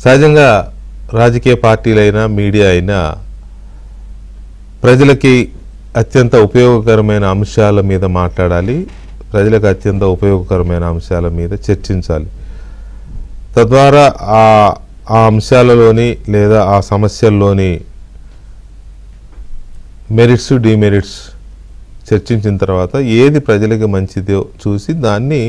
సహజంగా రాజకీయ పార్టీలైనా మీడియా అయినా ప్రజలకి అత్యంత ఉపయోగకరమైన అంశాల మీద మాట్లాడాలి, ప్రజలకు అత్యంత ఉపయోగకరమైన అంశాల మీద చర్చించాలి. తద్వారా ఆ అంశాలలోని లేదా ఆ సమస్యల్లోని మెరిట్స్ డిమెరిట్స్ చర్చించిన తర్వాత ఏది ప్రజలకి మంచిదో చూసి దాన్ని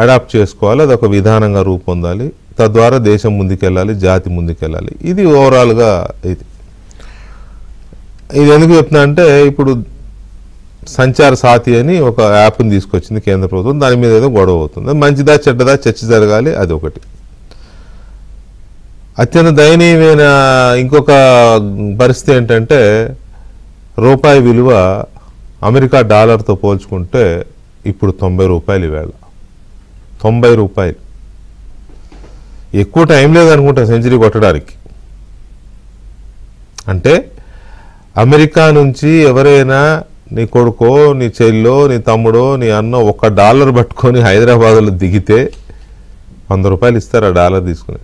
అడాప్ట్ చేసుకోవాలి, అదొక విధానంగా రూపొందాలి. తద్వారా దేశం ముందుకెళ్ళాలి, జాతి ముందుకెళ్ళాలి. ఇది ఓవరాల్గా ఇది ఎందుకు చెప్తున్నా అంటే, ఇప్పుడు సంచార సాతి అని ఒక యాప్ని తీసుకొచ్చింది కేంద్ర ప్రభుత్వం. దాని మీద ఏదో గొడవ అవుతుంది. మంచిదా చెడ్డదా చర్చ జరగాలి, అది ఒకటి. అత్యంత దయనీయమైన ఇంకొక పరిస్థితి ఏంటంటే, రూపాయి విలువ అమెరికా డాలర్తో పోల్చుకుంటే ఇప్పుడు 90 రూపాయలు. ఈవేళ 90 రూపాయలు. ఎక్కువ టైం లేదనుకుంటా సెంచరీ కొట్టడానికి. అంటే అమెరికా నుంచి ఎవరైనా నీ కొడుకో నీ చెల్లో నీ తమ్ముడో నీ అన్న $1 పట్టుకొని హైదరాబాద్లో దిగితే 100 రూపాయలు ఇస్తారు ఆ డాలర్ తీసుకుని.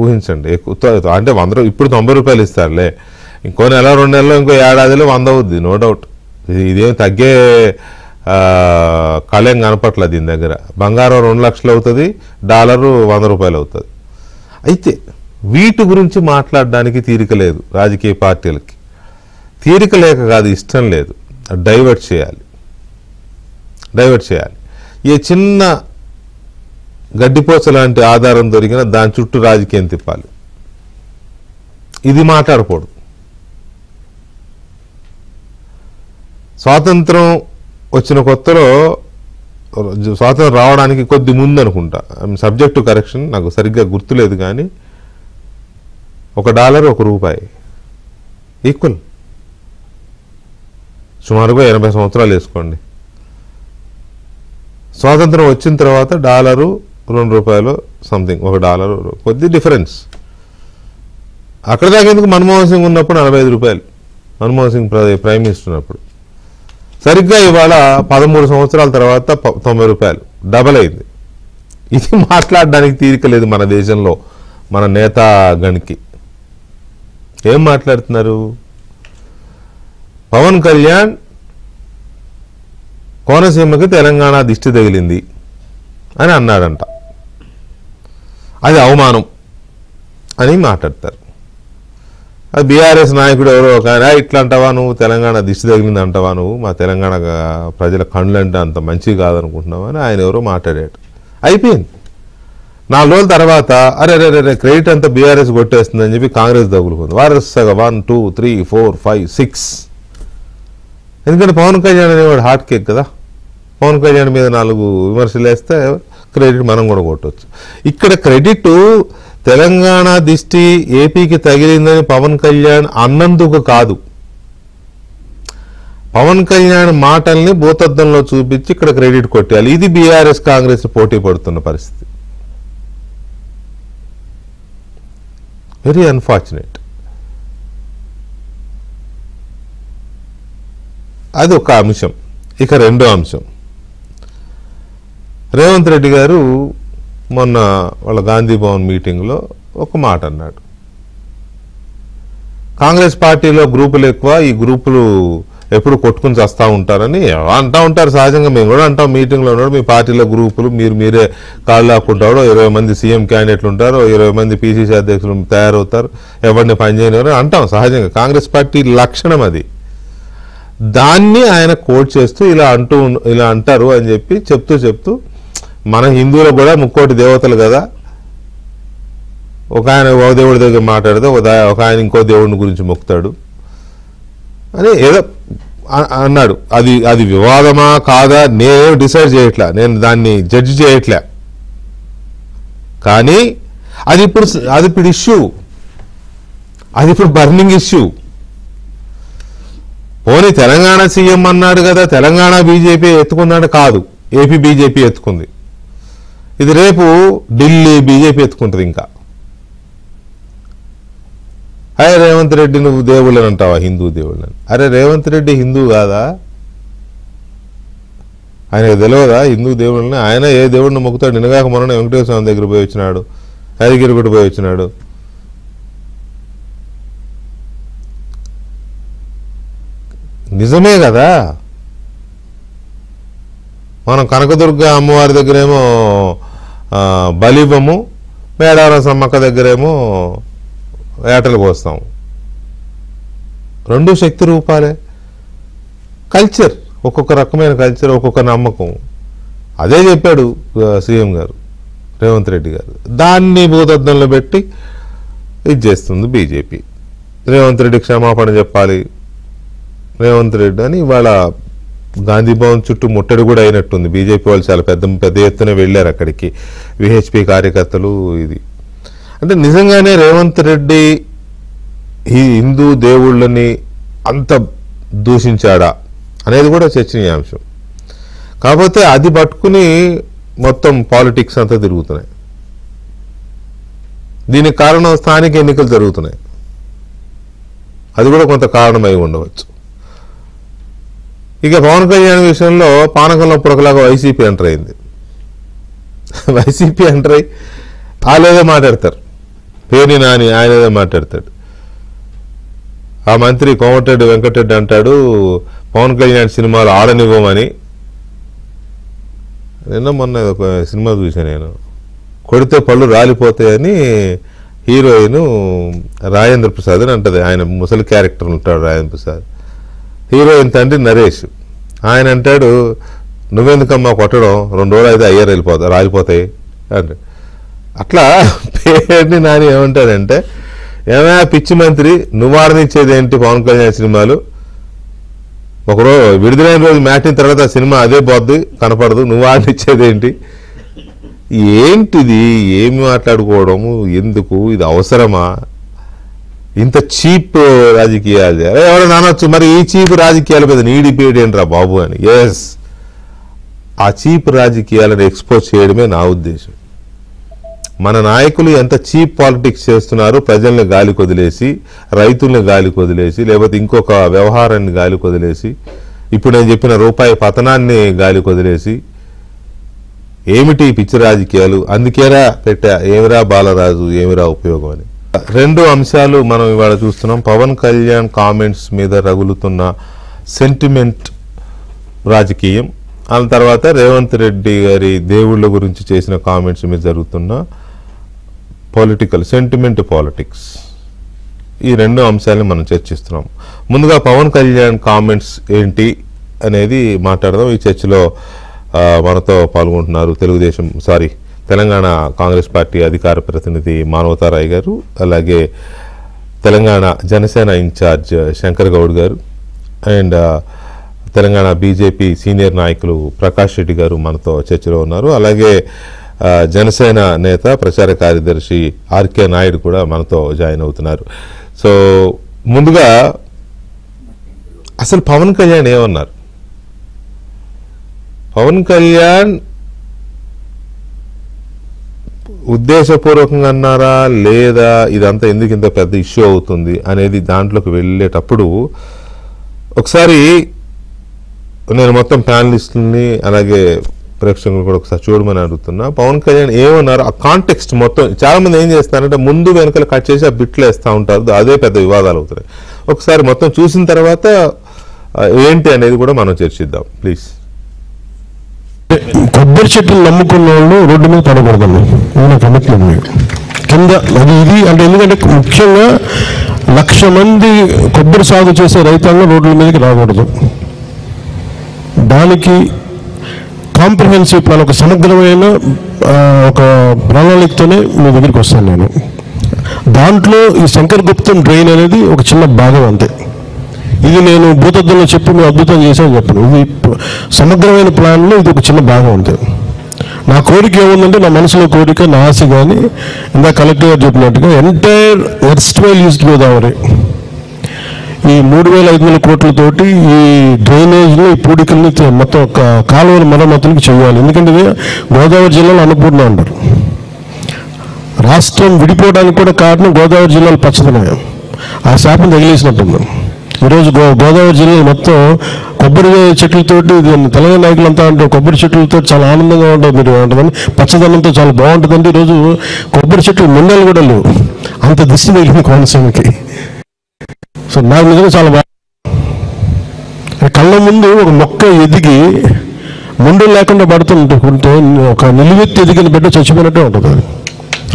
ఊహించండి. ఎక్కువ అంటే 100 ఇప్పుడు 90 రూపాయలు ఇస్తారులే, ఇంకో నెల 2 నెలల్లో ఇంకో ఏడాదిలో 100 అవుద్ది, నో డౌట్. ఇదేం తగ్గే కళం కనపట్లేదు దీని దగ్గర. బంగారం 2 లక్షలు అవుతుంది, డాలరు 100 రూపాయలు అవుతుంది. అయితే వీటి గురించి మాట్లాడడానికి తీరిక లేదు రాజకీయ పార్టీలకి. తీరిక లేక కాదు, ఇష్టం లేదు. డైవర్ట్ చేయాలి. ఏ చిన్న గడ్డిపోచ లాంటి ఆధారం దొరికినా దాని చుట్టూ రాజకీయం తిప్పాలి. ఇది మాట్లాడకూడదు. స్వాతంత్రం వచ్చిన కొత్తలో, స్వాతంత్రం రావడానికి కొద్ది ముందు అనుకుంటా, సబ్జెక్టు కరెక్షన్ నాకు సరిగ్గా గుర్తులేదు, కానీ $1 ₹1 ఈక్వల్. సుమారుగా 80 సంవత్సరాలు వేసుకోండి. స్వాతంత్రం వచ్చిన తర్వాత డాలరు ₹2 సంథింగ్, $1 కొద్ది డిఫరెన్స్. అక్కడ దాకా ఎందుకు, మన్మోహన్ సింగ్ ఉన్నప్పుడు ₹45, మన్మోహన్ సింగ్ ప్రైమ్ మినిస్టర్ ఉన్నప్పుడు. సరిగ్గా ఇవాళ 13 సంవత్సరాల తర్వాత ₹90, డబల్ అయింది. ఇది మాట్లాడడానికి తీరిక లేదు మన దేశంలో మన నేతాగణ్కి. ఏం మాట్లాడుతున్నారు? పవన్ కళ్యాణ్ కోనసీమకి తెలంగాణ దిష్టి తగిలింది అని అన్నాడంట. అది అవమానం అని మాట్లాడతారు. అది బీఆర్ఎస్ నాయకుడు ఎవరో కానీ, ఇట్లా అంటావా నువ్వు, తెలంగాణ దిష్టి తగిలింది అంటావా నువ్వు, మా తెలంగాణ ప్రజల కళ్ళు అంటే అంత మంచిది కాదనుకుంటున్నావు అని ఆయన ఎవరో మాట్లాడాడు. అయిపోయింది. 4 రోజుల తర్వాత అరే క్రెడిట్ అంతా బీఆర్ఎస్ కొట్టేస్తుందని చెప్పి కాంగ్రెస్ తగులుకుంది. వరుసగా 1 2 3 4 5 6. ఎందుకంటే పవన్ కళ్యాణ్ అనేవాడు హాట్ కేక్ కదా. పవన్ కళ్యాణ్ మీద 4 విమర్శలు వేస్తే క్రెడిట్ మనం కూడా కొట్టవచ్చు. ఇక్కడ క్రెడిట్ తెలంగాణ దిష్టి ఏపీకి తగిలిందని పవన్ కళ్యాణ్ అన్నందుకు కాదు, పవన్ కళ్యాణ్ మాటల్ని భూతద్దంలో చూపించి ఇక్కడ క్రెడిట్ కొట్టాలి. ఇది బీఆర్ఎస్ కాంగ్రెస్ పోటీ పడుతున్న పరిస్థితి. Very unfortunate. అది ఒక అంశం. ఇక రెండో అంశం, రేవంత్ రెడ్డి గారు మొన్న వాళ్ళ గాంధీ భవన్ మీటింగ్లో ఒక మాట అన్నాడు. కాంగ్రెస్ పార్టీలో గ్రూపులు ఎక్కువ, ఈ గ్రూపులు ఎప్పుడు కొట్టుకుని చేస్తూ ఉంటారని అంటూ ఉంటారు. సహజంగా మేము కూడా అంటాం, మీటింగ్లో ఉన్నాడు మీ పార్టీలో గ్రూపులు, మీరే కాళ్ళు లాక్కుంటాడో, 20 మంది సీఎం క్యాండిడేట్లు ఉంటారో, 20 మంది పీసీసీ అధ్యక్షులు తయారవుతారు, ఎవరిని పనిచేయనివారు అంటాం. సహజంగా కాంగ్రెస్ పార్టీ లక్షణం అది. దాన్ని ఆయన కోట్ చేస్తూ ఇలా అంటారు అని చెప్పి చెప్తూ మన హిందువులకు కూడా 3 దేవతలు కదా, ఒక ఆయన ఒక దేవుడి దగ్గర మాట్లాడితే ఒక ఆయన ఇంకో దేవుడిని గురించి మొక్కుతాడు అని ఏదో అన్నాడు. అది వివాదమా కాదా నేనేం డిసైడ్ చేయట్లా, నేను దాన్ని జడ్జి చేయట్లే. కానీ అది ఇప్పుడు ఇష్యూ, అది ఇప్పుడు బర్నింగ్ ఇష్యూ. పోనీ తెలంగాణ సీఎం అన్నాడు కదా, తెలంగాణ బీజేపీ ఎత్తుకున్నాడు కాదు, ఏపీ బీజేపీ ఎత్తుకుంది. ఇది రేపు ఢిల్లీ బీజేపీ ఎత్తుకుంటుంది. ఇంకా అరే రేవంత్ రెడ్డి నువ్వు దేవుళ్ళని అంటావా, హిందూ దేవుళ్ళని? అరే రేవంత్ రెడ్డి హిందూ కాదా? ఆయనకు తెలియదా హిందూ దేవుళ్ళని? ఆయన ఏ దేవుడిని మొక్కుతాడు? నిన్నగాక మొన్న వెంకటేశ్వర స్వామి దగ్గర పోయి వచ్చినాడు, యాదగిరి కూడా పోయి వచ్చినాడు. నిజమే కదా. మనం కనకదుర్గ అమ్మవారి దగ్గరేమో బలివ్వము, మేడారం సమ్మక్క దగ్గరేమో ఏటలు కోస్తాం. రెండు శక్తి రూపాలే. కల్చర్, ఒక్కొక్క రకమైన కల్చర్, ఒక్కొక్క నమ్మకం. అదే చెప్పాడు సీఎం గారు రేవంత్ రెడ్డి గారు. దాన్ని భూతద్దంలో పెట్టి ఇది చేస్తుంది బీజేపీ. రేవంత్ రెడ్డి క్షమాపణ చెప్పాలి రేవంత్ రెడ్డి అని ఇవాళ గాంధీ భవన్ చుట్టూ ముట్టడి కూడా అయినట్టుంది. బీజేపీ వాళ్ళు చాలా పెద్ద ఎత్తున వెళ్ళారు అక్కడికి, విహెచ్పి కార్యకర్తలు. ఇది అంటే నిజంగానే రేవంత్ రెడ్డి ఈ హిందూ దేవుళ్ళని అంత దూషించాడా అనేది కూడా చర్చనీయాంశం. కాకపోతే అది పట్టుకుని మొత్తం పాలిటిక్స్ అంతా తిరుగుతున్నాయి. దీనికి కారణం స్థానిక ఎన్నికలు జరుగుతున్నాయి. అది కూడా కొంత కారణమై ఉండవచ్చు. ఇక పవన్ కళ్యాణ్ విషయంలో పానకంలో పురకలాగా వైసీపీ ఎంటర్ అయింది. వైసీపీ ఎంటర్ అయ్యి వాళ్ళేదో మాట్లాడతారు, పేర్ని నాని ఆయన ఏదో మాట్లాడతాడు. ఆ మంత్రి కోమటిరెడ్డి వెంకటరెడ్డి అంటాడు పవన్ కళ్యాణ్ సినిమాలు ఆడనివ్వమని. నిన్న మొన్న ఒక సినిమా చూశాను నేను, కొడితే పళ్ళు రాలిపోతాయని. హీరోయిన్ రాజేంద్ర ప్రసాద్ అని అంటది, ఆయన ముసలి క్యారెక్టర్ ఉంటాడు రాజేంద్ర ప్రసాద్. హీరోయిన్ తండ్రి నరేష్, ఆయన అంటాడు నువ్వెందుకమ్మా కొట్టడం, 2 రోజులు అయితే అయ్యారు రాలిపోతాయి అంటే. అట్లా పేరుని నాని ఏమంటాడంటే, ఏమైనా పిచ్చి మంత్రి నువ్వు ఆడనిచ్చేది ఏంటి పవన్ కళ్యాణ్ సినిమాలు, ఒకరోజు విడుదలైన రోజు మ్యాటిన తర్వాత సినిమా అదే పోద్ది కనపడదు, నువ్వు ఆడనిచ్చేది ఏంటి, ఏంటిది, ఏమి మాట్లాడుకోవడము ఎందుకు, ఇది అవసరమా, ఇంత చీప్ రాజకీయాలు ఎవరైనా అనొచ్చు. మరి ఈ చీప్ రాజకీయాల మీద నీ డిబేట్ ఏంట్రా బాబు అని. ఎస్, ఆ చీప్ రాజకీయాలను ఎక్స్పోజ్ చేయడమే నా ఉద్దేశం. మన నాయకులు ఎంత చీప్ పాలిటిక్స్ చేస్తున్నారు, ప్రజల్ని గాలి కొదిలేసి, రైతుల్ని గాలి కొదిలేసి, లేకపోతే ఇంకొక వ్యవహారాన్ని గాలి కొదిలేసి, ఇప్పుడు నేను చెప్పిన రూపాయి పతనాన్ని గాలి కొదిలేసి, ఏమిటి పిచ్చి రాజకీయాలు, అందుకేరా పెట్టా ఏమిరా బాలరాజు ఏమిరా ఉపయోగం అని. 2 అంశాలు మనం ఇవాళ చూస్తున్నాం. పవన్ కళ్యాణ్ కామెంట్స్ మీద రగులుతున్న సెంటిమెంట్ రాజకీయం, ఆ తర్వాత రేవంత్ రెడ్డి గారి దేవుళ్ళ గురించి చేసిన కామెంట్స్ మీద జరుగుతున్న పొలిటికల్ సెంటిమెంట్ పాలిటిక్స్. ఈ 2 అంశాలను మనం చర్చిస్తున్నాం. ముందుగా పవన్ కళ్యాణ్ కామెంట్స్ ఏంటి అనేది మాట్లాడదాం. ఈ చర్చలో మనతో పాల్గొంటున్నారు తెలంగాణ కాంగ్రెస్ పార్టీ అధికార ప్రతినిధి మానవతారాయ్ గారు, అలాగే తెలంగాణ జనసేన ఇన్ఛార్జ్ శంకర్ గౌడ్ గారు, అండ్ తెలంగాణ బీజేపీ సీనియర్ నాయకులు ప్రకాష్ రెడ్డి గారు మనతో చర్చలో ఉన్నారు. అలాగే జనసేన నేత ప్రచార కార్యదర్శి ఆర్కే నాయుడు కూడా మనతో జాయిన్ అవుతున్నారు. సో ముందుగా అసలు పవన్ కళ్యాణ్ ఏమన్నారు? పవన్ కళ్యాణ్ ఉద్దేశపూర్వకంగా అన్నారా లేదా, ఇదంతా ఎందుకు ఇంత పెద్ద ఇష్యూ అవుతుంది అనేది దాంట్లోకి వెళ్ళేటప్పుడు ఒకసారి నేను మొత్తం ప్యానలిస్టులని అలాగే ప్రేక్షకులు కూడా ఒకసారి చూడమని అడుగుతున్నా. పవన్ కళ్యాణ్ ఏమన్నారు, ఆ కాంటెక్స్ట్ మొత్తం. చాలా మంది ఏం చేస్తారంటే ముందు వెనకాల కట్ చేసి ఆ బిట్లు వేస్తూ ఉంటారు, అదే పెద్ద వివాదాలు అవుతున్నాయి. ఒకసారి మొత్తం చూసిన తర్వాత ఏంటి అనేది కూడా మనం చర్చిద్దాం ప్లీజ్. కొబ్బరి చెట్లు నమ్ముకున్న వాళ్ళు రోడ్డు మీద పడకూడదండి, ఇది కమిట్మెంట్ కింద. అది ఇది అంటే ఎందుకంటే ముఖ్యంగా 1,00,000 మంది కొబ్బరి సాగు చేసే రైతాంగం రోడ్ల మీదకి రాకూడదు. దానికి కాంప్రహెన్సివ్ ప్లాన్, ఒక సమగ్రమైన ఒక ప్రణాళికతోనే మీ దగ్గరికి వస్తాను నేను. దాంట్లో ఈ శంకర్ గుప్తం డ్రైన్ అనేది ఒక చిన్న భాగం అంతే. ఇది నేను భూతద్దంలో చెప్పి మేము అద్భుతం చేశాను చెప్పను. ఇది సమగ్రమైన ప్లాన్లో ఇది ఒక చిన్న భాగం అంతే. నా కోరిక ఏముందంటే, నా మనసులో కోరిక, నా ఆశ కానీ ఇందాక కలెక్టర్ గారు చెప్పినట్టుగా ఎంటైర్ ఎర్స్ట్వైల్ ఈస్ట్ గోదావరి ఈ 3,500 కోట్లతోటి ఈ డ్రైనేజ్ని, ఈ పూడికల్ని మొత్తం ఒక కాలువల మరమ్మతులకు చేయాలి. ఎందుకంటే ఇది గోదావరి జిల్లాలో అన్నపూర్ణ అంటారు. రాష్ట్రం విడిపోవడానికి కూడా కారణం గోదావరి జిల్లాలో పచ్చదనం, ఆ శాపం తగిలేసినట్టుంది. ఈరోజు గోదావరి జిల్లా మొత్తం కొబ్బరి చెట్లతోటి తెలంగాణ నాయకులంతా అంటే కొబ్బరి చెట్లతో చాలా ఆనందంగా ఉంటుంది, మీరు ఉంటుందని పచ్చదనంతో చాలా బాగుంటుందండి. ఈరోజు కొబ్బరి చెట్లు మిన్నలు కూడా లేవు, అంత దిష్టి తగిలింది కోనసీమకి. సో నాకు నిజంగా చాలా బాగా కళ్ళ ముందు ఒక మొక్క ఎదిగి ముందు లేకుండా పడుతుంటే ఒక నిలువెత్తి ఎదిగిన బిడ్డ చచ్చిపోయినట్టే ఉంటుంది. అది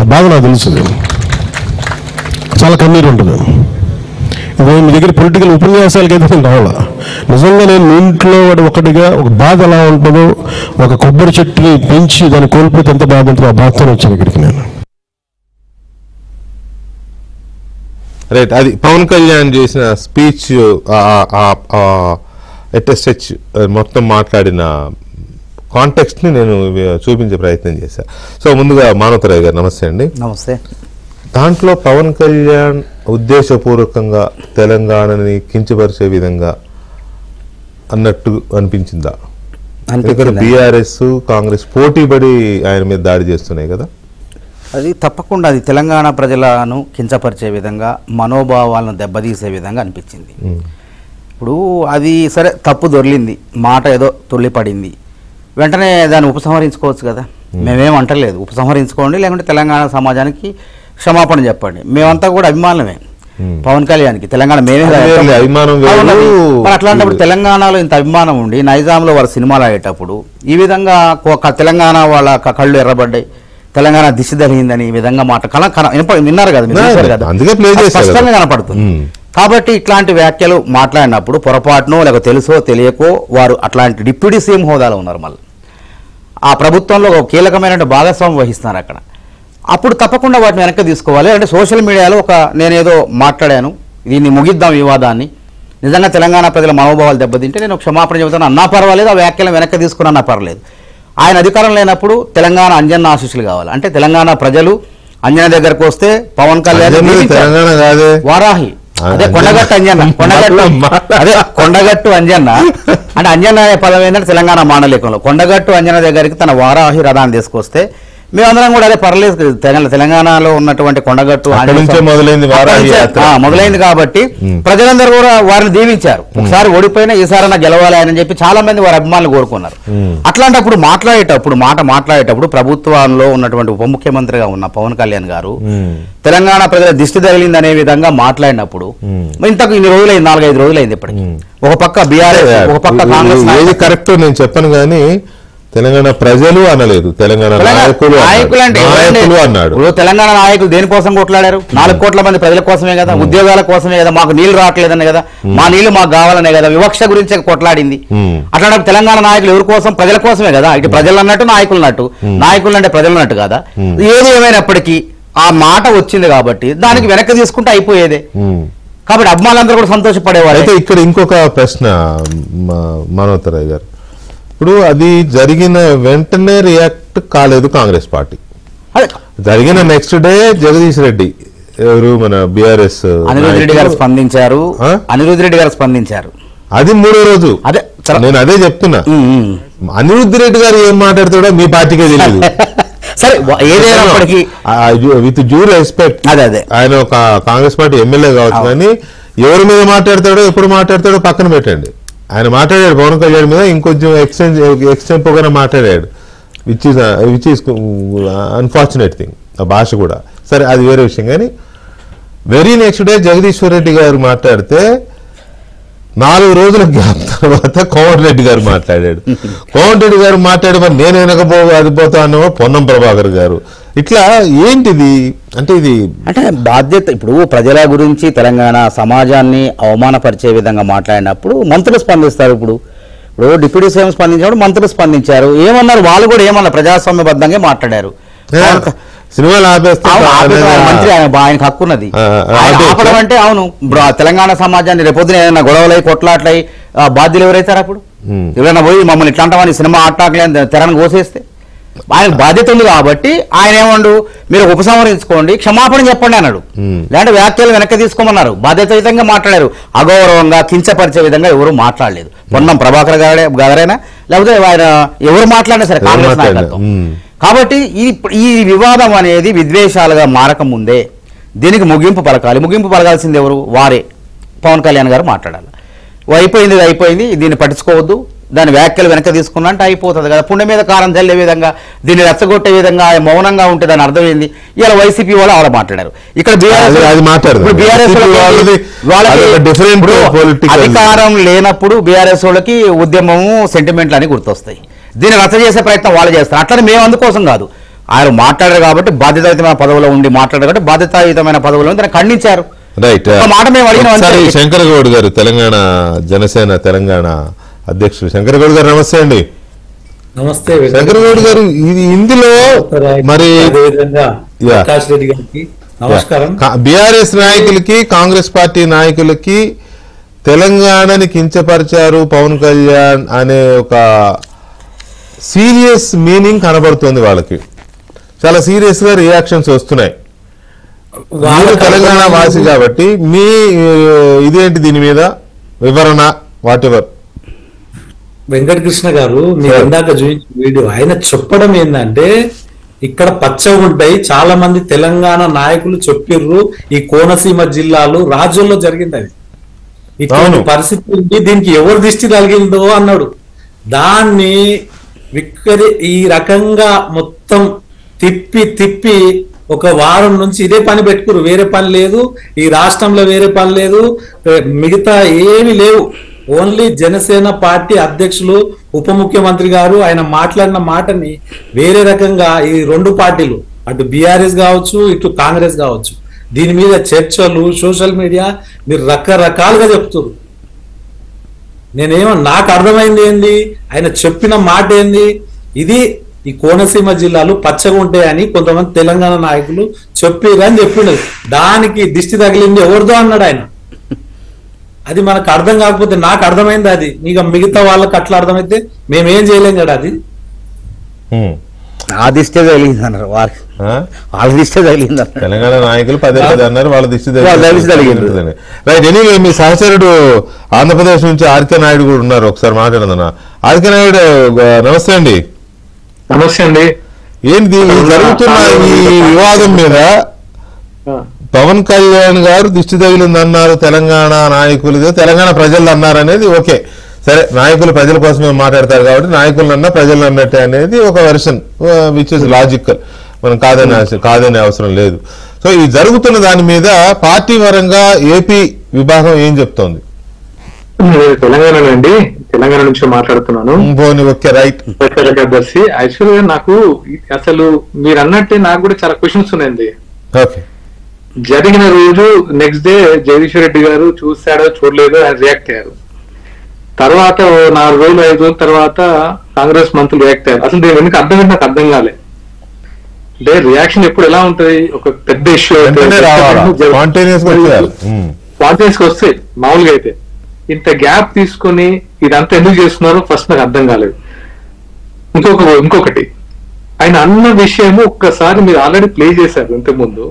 ఆ బాధ నాకు తెలుసు, చాలా కన్నీరు ఉంటుంది. ఇదే మీ దగ్గర పొలిటికల్ ఉపన్యాసాలకైతే నేను రావాలా, నిజంగా నేను మీ ఇంట్లో ఒకటిగా ఒక బాధ ఎలా ఉంటుందో, ఒక కొబ్బరి చెట్టుని పెంచి దాన్ని కోల్పోతే ఎంత బాధ ఉంటుందో ఆ బాధతో వచ్చాను ఇక్కడికి నేను. రైట్, అది పవన్ కళ్యాణ్ చేసిన స్పీచ్ ఎటెస్టెచ్ మొత్తం మాట్లాడిన కాంటెక్స్ట్ని నేను చూపించే ప్రయత్నం చేశాను. సో ముందుగా మానవతరాయ్ గారు నమస్తే అండి. నమస్తే. దాంట్లో పవన్ కళ్యాణ్ ఉద్దేశపూర్వకంగా తెలంగాణని కించపరిచే విధంగా అన్నట్టు అనిపించిందా? ఎందుకంటే బీఆర్ఎస్ కాంగ్రెస్ పోటీపడి ఆయన మీద దాడి చేస్తున్నాయి కదా. అది తప్పకుండా అది తెలంగాణ ప్రజలను కించపరిచే విధంగా, మనోభావాలను దెబ్బతీసే విధంగా అనిపించింది. ఇప్పుడు అది సరే తప్పు దొర్లింది, మాట ఏదో తొల్లిపడింది, వెంటనే దాన్ని ఉపసంహరించుకోవచ్చు కదా. మేమేం అంటలేదు, ఉపసంహరించుకోండి, లేకుంటే తెలంగాణ సమాజానికి క్షమాపణ చెప్పండి. మేమంతా కూడా అభిమానమే పవన్ కళ్యాణ్కి, తెలంగాణ మేమే అభిమానం. అట్లాంటప్పుడు తెలంగాణలో ఇంత అభిమానం ఉండి నైజాంలో వారు సినిమాలు ఆడేటప్పుడు ఈ విధంగా తెలంగాణ వాళ్ళ కళ్ళు ఎర్రబడ్డాయి, తెలంగాణ దిశ జరిగిందని ఈ విధంగా మాట విన్నారు కదా, స్పష్టంగా కనపడుతుంది. కాబట్టి ఇట్లాంటి వ్యాఖ్యలు మాట్లాడినప్పుడు పొరపాటునో లేక తెలుసో తెలియకో వారు అట్లాంటి డిప్యూటీ సీఎం హోదాలో ఉన్నారు, మళ్ళీ ఆ ప్రభుత్వంలో ఒక కీలకమైన భాగస్వామ్యం వహిస్తున్నారు అక్కడ. అప్పుడు తప్పకుండా వాటిని వెనక్కి తీసుకోవాలి. అంటే సోషల్ మీడియాలో నేనేదో మాట్లాడాను, దీన్ని ముగిద్దాం వివాదాన్ని, నిజంగా తెలంగాణ ప్రజల మనోభావాలు దెబ్బతింటే నేను క్షమాపణ చెబుతాను అన్నా పర్వాలేదు, ఆ వ్యాఖ్యలను వెనక్కి తీసుకున్నా పర్వాలేదు. ఆయన అధికారం లేనప్పుడు తెలంగాణ అంజన్న ఆశీస్సులు కావాలి అంటే తెలంగాణ ప్రజలు అంజన దగ్గరకు వస్తే పవన్ కళ్యాణ్ వారాహి అదే కొండగట్టు అంజన్న, కొండగట్టు అంజన్న అంటే అంజన్న అనే పదం ఏంటంటే తెలంగాణ మాండలికంలో కొండగట్టు అంజన దగ్గరికి తన వారాహి రథాన్ని తీసుకొస్తే మేమందరం కూడా అదే పర్లేదు, తెలంగాణలో ఉన్నటువంటి కొండగట్టు మొదలైంది కాబట్టి ప్రజలందరూ కూడా వారిని దీవించారు. ఒకసారి ఓడిపోయినా ఈసారైనా గెలవాలి అని చెప్పి చాలా మంది వారి అభిమానులు కోరుకున్నారు. అట్లాంటప్పుడు మాట్లాడేటప్పుడు ప్రభుత్వంలో ఉన్నటువంటి ఉప ముఖ్యమంత్రిగా ఉన్న పవన్ కళ్యాణ్ గారు తెలంగాణ ప్రజల దిష్టి తగిలింది అనే విధంగా మాట్లాడినప్పుడు ఇంతకు ఇన్ని రోజులైంది, 4-5 రోజులైంది ఇప్పటికి. ఒక పక్క బీఆర్ఎస్, ఒక పక్క కాంగ్రెస్. కరెక్ట్ నేను చెప్పను కానీ తెలంగాణ ప్రజలు అనలేదు, తెలంగాణ నాయకులు అన్నాడు. తెలంగాణ నాయకులు దేనికోసం కొట్లాడారు? 4 కోట్ల మంది ప్రజల కోసమే కదా, ఉద్యోగాల కోసమే కదా, మాకు నీళ్లు రావట్లేదనే కదా, మా నీళ్లు మాకు కావాలనే కదా, వివక్ష గురించి కొట్లాడింది. అట్లాంటి తెలంగాణ నాయకులు ఎవరి కోసం? ప్రజల కోసమే కదా. ఇటు ప్రజలు అన్నట్టు నాయకులు అంటే ప్రజలు అన్నట్టు కదా. ఏది ఏమైనప్పటికీ ఆ మాట వచ్చింది కాబట్టి దానికి వెనక్కి తీసుకుంటే అయిపోయేదే. కాబట్టి అభిమానులందరూ కూడా సంతోషపడేవారు. అయితే ఇక్కడ ఇంకొక ప్రశ్న మానవతరాయ్ గారు, ఇప్పుడు అది జరిగిన వెంటనే రియాక్ట్ కాలేదు కాంగ్రెస్ పార్టీ. జరిగిన నెక్స్ట్ డే జగదీష్ రెడ్డి ఎవరు మన బీఆర్ఎస్ అనిరుద్ రెడ్డి గారు స్పందించారు. అది 3వ రోజు. నేను అదే చెప్తున్నా, అనిరుద్ రెడ్డి గారు ఏం మాట్లాడుతాడో మీ పార్టీకే తెలియదు. సరే ఏదైనప్పటికీ విత్ డ్యూ రెస్పెక్ట్, ఆయన ఒక కాంగ్రెస్ పార్టీ ఎమ్మెల్యే కావచ్చు, కానీ ఎవరి మీద మాట్లాడతాడో ఎప్పుడు మాట్లాడతాడో పక్కన పెట్టండి. ఆయన మాట్లాడాడు పవన్ కళ్యాణ్ మీద, ఇంకొంచెం ఎక్స్టెంపోగానే మాట్లాడాడు, విచ్ ఈస్ అన్ఫార్చునేట్ థింగ్. ఆ భాష కూడా సరే, అది వేరే విషయం. కానీ very next day Jagadishwar Reddy గారు మాట్లాడితే 4 రోజుల గ్యాప్ తర్వాత కోమటిరెడ్డి గారు మాట్లాడాడు. కోమటిరెడ్డి గారు మాట్లాడే మరి నేను వెనకపోతా అన్నవాడు పొన్నం ప్రభాకర్ గారు. ఇట్లా ఏంటిది అంటే ఇది అంటే బాధ్యత. ఇప్పుడు ప్రజల గురించి తెలంగాణ సమాజాన్ని అవమానపరిచే విధంగా మాట్లాడినప్పుడు మంత్రులు స్పందిస్తారు. ఇప్పుడు డిప్యూటీ సీఎం స్పందించినప్పుడు మంత్రులు స్పందించారు. ఏమన్నారు వాళ్ళు కూడా? ఏమన్నారు? ప్రజాస్వామ్యబద్ధంగా మాట్లాడారు. సినిమాలు మంత్రి ఆయనకు హక్కు ఉన్నది ఆపడం అంటే. అవును, తెలంగాణ సమాజాన్ని రేపొద్దున ఏదైనా గొడవలై కొట్లాట్లై బాధ్యులు ఎవరైతారు? అప్పుడు ఎవరైనా పోయి మమ్మల్ని ఇట్లా అంటామని సినిమా ఆటలేని తెరను కోసేస్తే ఆయనకు బాధ్యత ఉంది కాబట్టి ఆయన ఏమండు, మీరు ఉపసంహరించుకోండి, క్షమాపణ చెప్పండి అన్నాడు. లేదంటే వ్యాఖ్యలు వెనక్కి తీసుకోమన్నారు. బాధ్యతాయుతంగా మాట్లాడారు. అగౌరవంగా కించపరిచే విధంగా ఎవరు మాట్లాడలేదు. పొన్నం ప్రభాకర్ గారైనా లేకపోతే ఆయన ఎవరు మాట్లాడినా సరే కాంగ్రెస్ నాయకత్వం. కాబట్టి ఈ వివాదం అనేది విద్వేషాలుగా మారకముందే దీనికి ముగింపు పలకాలి. ముగింపు పలకాల్సింది ఎవరు? వారే. పవన్ కళ్యాణ్ గారు మాట్లాడాలి. అయిపోయింది దీన్ని పట్టించుకోవద్దు, దాని వ్యాఖ్యలు వెనక తీసుకున్నా అంటే అయిపోతుంది కదా. పుండె మీద కారం చల్లే విధంగా, దీన్ని రెచ్చగొట్టే విధంగా మౌనంగా ఉంటే దాని అర్థం ఏంది? ఇలా వైసీపీ వాళ్ళు అలా మాట్లాడారు. ఇక్కడ అధికారం లేనప్పుడు బీఆర్ఎస్ వాళ్ళకి ఉద్యమము సెంటిమెంట్లు అని గుర్తొస్తాయి. దీన్ని రచ్చ చేసే ప్రయత్నం వాళ్ళు చేస్తారు. అట్లనే మేము అందుకోసం కాదు, ఆయన మాట్లాడారు కాబట్టి బాధ్యతాయుతమైన పదవిలో ఉండి మాట్లాడారు కాబట్టి బాధ్యతాయుతమైన పదవిలో ఉండి దాన్ని ఖండించారు. రైట్. మాట మేము అడిగిన శంకర్ గౌడ్ గారు తెలంగాణ జనసేన తెలంగాణ అధ్యక్షులు శంకర్ గౌడ్ గారు నమస్తే అండి. నమస్తే శంకర్ గౌడ్ గారు, ఇది ఇందులో మరి నమస్కారం. బీఆర్ఎస్ నాయకులకి కాంగ్రెస్ పార్టీ నాయకులకి తెలంగాణని కించపరిచారు పవన్ కళ్యాణ్ అనే ఒక సీరియస్ మీనింగ్ కనబడుతుంది. వాళ్ళకి చాలా సీరియస్ గా రియాక్షన్స్ వస్తున్నాయి. తెలంగాణ వాసి కాబట్టి మీ ఇదేంటి, దీని మీద వివరణ వాట్ ఎవర్. వెంకటకృష్ణ గారు మీరు ఇందాక చూపించిన వీడియో, ఆయన చెప్పడం ఏంటంటే ఇక్కడ పచ్చగా ఉంటాయి, చాలా మంది తెలంగాణ నాయకులు చెప్పిర్రు ఈ కోనసీమ జిల్లాలు రాజ్యంలో జరిగింది అది, ఇటువంటి పరిస్థితి ఉంది, దీనికి ఎవరు దిష్టి తగిలిందో అన్నాడు. దాన్ని ఈ రకంగా మొత్తం తిప్పి ఒక వారం నుంచి ఇదే పని పెట్టుకురు, వేరే పని లేదు, ఈ రాష్ట్రంలో వేరే పని లేదు, మిగతా ఏమి లేవు. ఓన్లీ జనసేన పార్టీ అధ్యక్షులు ఉప ముఖ్యమంత్రి గారు ఆయన మాట్లాడిన మాటని వేరే రకంగా ఈ రెండు పార్టీలు, అటు బీఆర్ఎస్ కావచ్చు ఇటు కాంగ్రెస్ కావచ్చు, దీని మీద చర్చలు సోషల్ మీడియా మీరు రకరకాలుగా చెప్తున్నారు. నాకు అర్థమైంది ఏంది, ఆయన చెప్పిన మాట ఏంది, ఇది ఈ కోనసీమ జిల్లాలు పచ్చగా ఉంటాయని కొంతమంది తెలంగాణ నాయకులు చెప్పిరని చెప్పిండదు. దానికి దిష్టి తగిలింది ఎవరిదో అన్నాడు ఆయన. అది మనకు అర్థం కాకపోతే నాకు అర్థమైంది, అది ఇక మిగతా వాళ్ళకి అట్లా అర్థమైతే మేమేం చేయలేం కదా. అది ఆ దిష్టే తగిలింది అన్నారు, వాళ్ళ దిష్టే తగిలింది అన్నారు తెలంగాణ నాయకులు పదే అన్నారు, వాళ్ళ దిష్టి తగిలింది. రైట్. ఎనీవే మీ సహచరుడు ఆంధ్రప్రదేశ్ నుంచి ఆర్కే నాయుడు కూడా ఉన్నారు, ఒకసారి మాట్లాడదన్నా. ఆర్కే నాయుడు నమస్తే అండి. నమస్తే అండి. ఏంటి జరుగుతున్న ఈ వివాదం మీద పవన్ కళ్యాణ్ గారు దిష్టి తగిలింది అన్నారు, తెలంగాణ నాయకులు తెలంగాణ ప్రజలు అన్నారు అనేది ఓకే, సరే నాయకులు ప్రజల కోసమే మాట్లాడతారు కాబట్టి నాయకులు అన్నా ప్రజలు అన్నట్టే అనేది ఒక వెర్షన్ విచ్ ఇస్ లాజికల్, మనం కాదనే అవసరం లేదు. సో ఈ జరుగుతున్న దాని మీద పార్టీ పరంగా ఏపీ విభాగం ఏం చెప్తోంది? తెలంగాణ అండి, తెలంగాణ నుంచి మాట్లాడుతున్నాను. Okay, right. కార్యదర్శి యాక్చువల్ గా నాకు అసలు మీరు అన్నట్టే నాకు కూడా చాలా క్వశ్చన్స్ ఉన్నాయండి. ఓకే. జరిగిన రోజు నెక్స్ట్ డే జగదీశ్వర్ రెడ్డి గారు చూశాడో చూడలేదో ఆయన రియాక్ట్ అయ్యారు. తర్వాత 4 రోజులు 5 రోజుల తర్వాత కాంగ్రెస్ మంత్రులు రియాక్ట్ అయ్యారు. అసలు దీని వెనుక అర్థం ఏంటి నాకు అర్థం కాలే. అంటే రియాక్షన్ ఎప్పుడు ఎలా ఉంటది, ఒక పెద్ద ఇష్యూ స్పాంటేనియస్ గా వస్తాయి మామూలుగా అయితే. ఇంత గ్యాప్ తీసుకుని ఇదంతా ఎందుకు చేస్తున్నారో ఫస్ట్ నాకు అర్థం కాలేదు. ఇంకొకటి ఆయన అన్న విషయము ఒక్కసారి మీరు ఆల్రెడీ ప్లే చేశారు ఇంతకుముందు.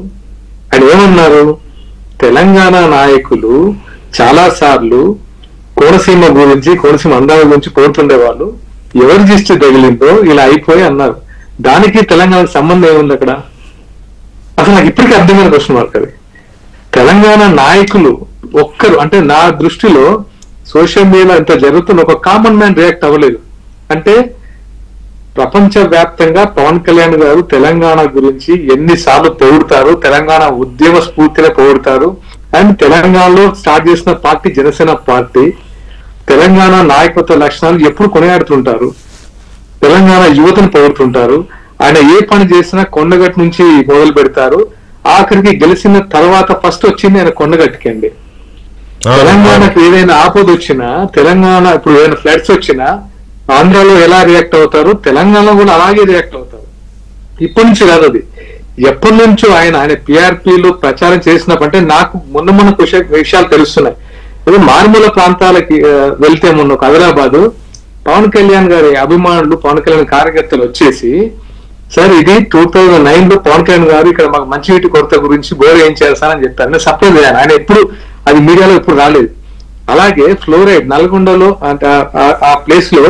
ఆయన ఏమన్నారు, తెలంగాణ నాయకులు చాలా సార్లు కోనసీమ గురించి కోనసీమ అందాల గురించి కోరుతుండేవాళ్ళు, ఎవరి దిష్టి తగిలిందో ఇలా అయిపోయి అన్నారు. దానికి తెలంగాణకు సంబంధం ఏముంది అక్కడ? అసలు నాకు ఇప్పటికీ అర్థమైన క్వశ్చన్ మార్క్ అది. తెలంగాణ నాయకులు ఒక్కరు, అంటే నా దృష్టిలో సోషల్ మీడియాలో ఇంత జరుగుతున్న ఒక కామన్ మ్యాన్ రియాక్ట్ అవ్వలేదు. అంటే ప్రపంచ వ్యాప్తంగా పవన్ కళ్యాణ్ గారు తెలంగాణ గురించి ఎన్నిసార్లు పొగుడుతారు, తెలంగాణ ఉద్యమ స్ఫూర్తిని పొగుడుతారు. అండ్ తెలంగాణలో స్టార్ట్ చేసిన పార్టీ జనసేన పార్టీ, తెలంగాణ నాయకత్వ లక్షణాలు ఎప్పుడు కొనియాడుతుంటారు, తెలంగాణ యువతను పొగుడుతుంటారు. ఆయన ఏ పని చేసినా కొండగట్టు నుంచి మొదలు పెడతారు, ఆఖరికి గెలిచిన తర్వాత ఫస్ట్ వచ్చింది ఆయన కొండగట్టుకి అండి. తెలంగాణకు ఏదైనా ఆపద వచ్చినా, తెలంగాణ ఇప్పుడు ఏదైనా ఫ్లడ్స్ వచ్చినా ఆంధ్రాలో ఎలా రియాక్ట్ అవుతారు, తెలంగాణలో కూడా అలాగే రియాక్ట్ అవుతారు. ఇప్పటి నుంచి కాదు, అది ఎప్పటి నుంచో ఆయన పిఆర్పీలో ప్రచారం చేసినప్పుడంటే నాకు మొన్న విషయాలు తెలుస్తున్నాయి. ఇప్పుడు మారుమూల ప్రాంతాలకి వెళ్తే మొన్న ఒక హైదరాబాద్ పవన్ కళ్యాణ్ గారి అభిమానులు, పవన్ కళ్యాణ్ కార్యకర్తలు వచ్చేసి, సార్ ఇది 2009లో పవన్ కళ్యాణ్ గారు ఇక్కడ మాకు మంచినీటి కొరత గురించి బోర్ ఏం చేస్తానని చెప్పారు. నేను సర్ప్రైజ్ అయ్యాను, ఆయన ఎప్పుడు అది మీడియాలో ఎప్పుడు రాలేదు. అలాగే ఫ్లోరైడ్ నల్గొండలో ఆ ప్లేస్ లో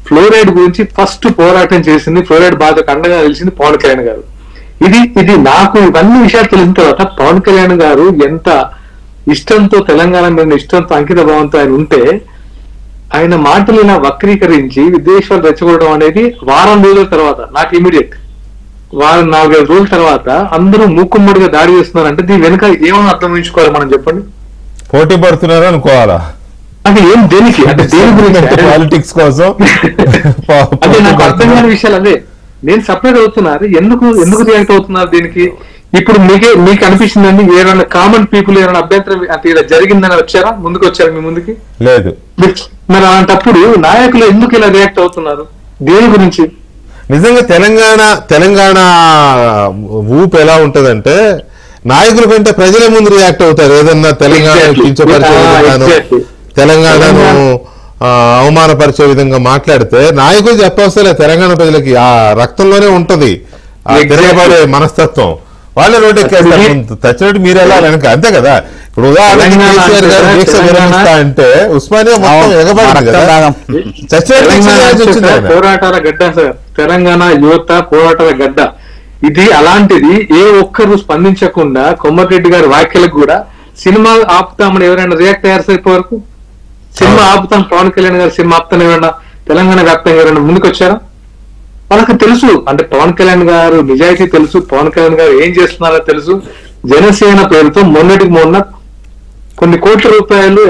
ఫ్లోరైడ్ గురించి ఫస్ట్ పోరాటం చేసింది, ఫ్లోరైడ్ బాధకు అండగా నిలిచింది పవన్ కళ్యాణ్ గారు. ఇది నాకు ఇవన్నీ విషయాలు తెలిసిన తర్వాత పవన్ కళ్యాణ్ గారు ఎంత ఇష్టంతో తెలంగాణ మీద ఇష్టంతో అంకిత భావంతో ఆయన ఉంటే ఆయన మాటలు ఇలా వక్రీకరించి విద్వేషాలు రెచ్చగొట్టడం అనేది వారం రోజుల తర్వాత, నాకు ఇమీడియట్ వారం 4-5 రోజుల తర్వాత అందరూ మూకుమ్మడిగా దాడి చేస్తున్నారంటే దీని వెనుక ఏమని అర్థం ఉంచుకోవాలి మనం చెప్పండి? పోటీ పడుతున్నారు అనుకోవాలా? అంటే ఏం దేనికి, అంటే దేని గురించి పాలిటిక్స్ కోసం అదే నాకు అర్థం కాని విషయాలు. అదే నేను సపరేట్ అవుతున్నారు, ఎందుకు రియాక్ట్ అవుతున్నారు దీనికి? ఇప్పుడు మీకు అనిపిస్తుందండి ఏమైనా కామన్ పీపుల్ ఏమైనా అభ్యంతరం అంటే ఇలా జరిగిందని వచ్చారా, ముందుకు వచ్చారా మీ ముందుకి? లేదు. మరి అలాంటప్పుడు నాయకులు ఎందుకు ఇలా రియాక్ట్ అవుతున్నారు, దేని గురించి? నిజంగా తెలంగాణ ఊపు ఎలా ఉంటదంటే నాయకుల కంటే ప్రజల ముందు రియాక్ట్ అవుతారు. ఏదన్నా తెలంగాణ కించపరిచే విధంగాను, తెలంగాణను అవమానపరిచే విధంగా మాట్లాడితే నాయకులు చెప్పవసలే. తెలంగాణ ప్రజలకి ఆ రక్తంలోనే ఉంటది ఆ తిరగబడే మనస్తత్వం. వాళ్ళ రోడ్డు ఎక్కేస్తారు, తెచ్చినట్టు మీరు వెళ్ళాలి వెనక, అంతే కదా. ఇప్పుడు ఉదాహరణకి కేసీఆర్ గారు దీక్ష విరమిస్తా అంటే ఉస్మానియా మొత్తం ఎగబడింది కదా, పోరాటాల గడ్డ సార్, తెలంగాణ యువత పోరాటాల గడ్డ ఇది. అలాంటిది ఏ ఒక్కరు స్పందించకుండా కోమటిరెడ్డి గారి వ్యాఖ్యలకు కూడా సినిమా ఆపుతామని ఎవరైనా రియాక్ట్ అయ్యారు సార్ ఇప్పటి వరకు? సినిమా ఆపుతాం, పవన్ కళ్యాణ్ గారు సినిమా ఆపుతాను ఎవరైనా తెలంగాణ వ్యాప్తంగా ఎవరైనా ముందుకు వచ్చారా? వాళ్ళకి తెలుసు, అంటే పవన్ కళ్యాణ్ గారు నిజాయితీ తెలుసు, పవన్ కళ్యాణ్ గారు ఏం చేస్తున్నారో తెలుసు. జనసేన పేరుతో మొన్నటికి మొన్న కొన్ని కోట్ల రూపాయలు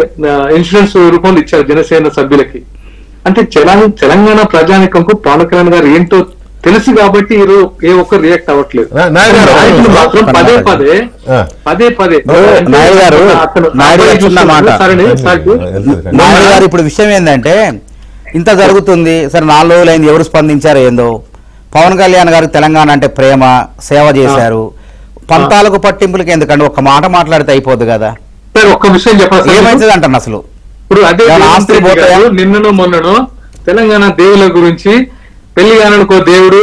ఇన్సూరెన్స్ రూపంలో ఇచ్చారు జనసేన సభ్యులకి. అంటే తెలంగాణ ప్రజానికంకు పవన్ కళ్యాణ్ గారు ఏంటో తెలుసు కాబట్టి ఈరోజు ఏ ఒక్కరు రియాక్ట్ అవ్వట్లేదు. మాత్రం పదే పదే ఇప్పుడు విషయం ఏంటంటే ఇంత జరుగుతుంది సరే, 4 రోజులైంది, ఎవరు స్పందించారో ఏందో. పవన్ కళ్యాణ్ గారు తెలంగాణ అంటే ప్రేమ, సేవ చేశారు, పంతాలకు పట్టింపులకి ఎందుకంటే ఒక్క మాట మాట్లాడితే అయిపోద్ది కదా. ఒక్క విషయం చెప్పాలి, ఏమైతుంది అంటాను అసలు. ఇప్పుడు అదే నిన్ననో మొన్ననో తెలంగాణ దేవుల గురించి పెళ్లి కానుకో దేవుడు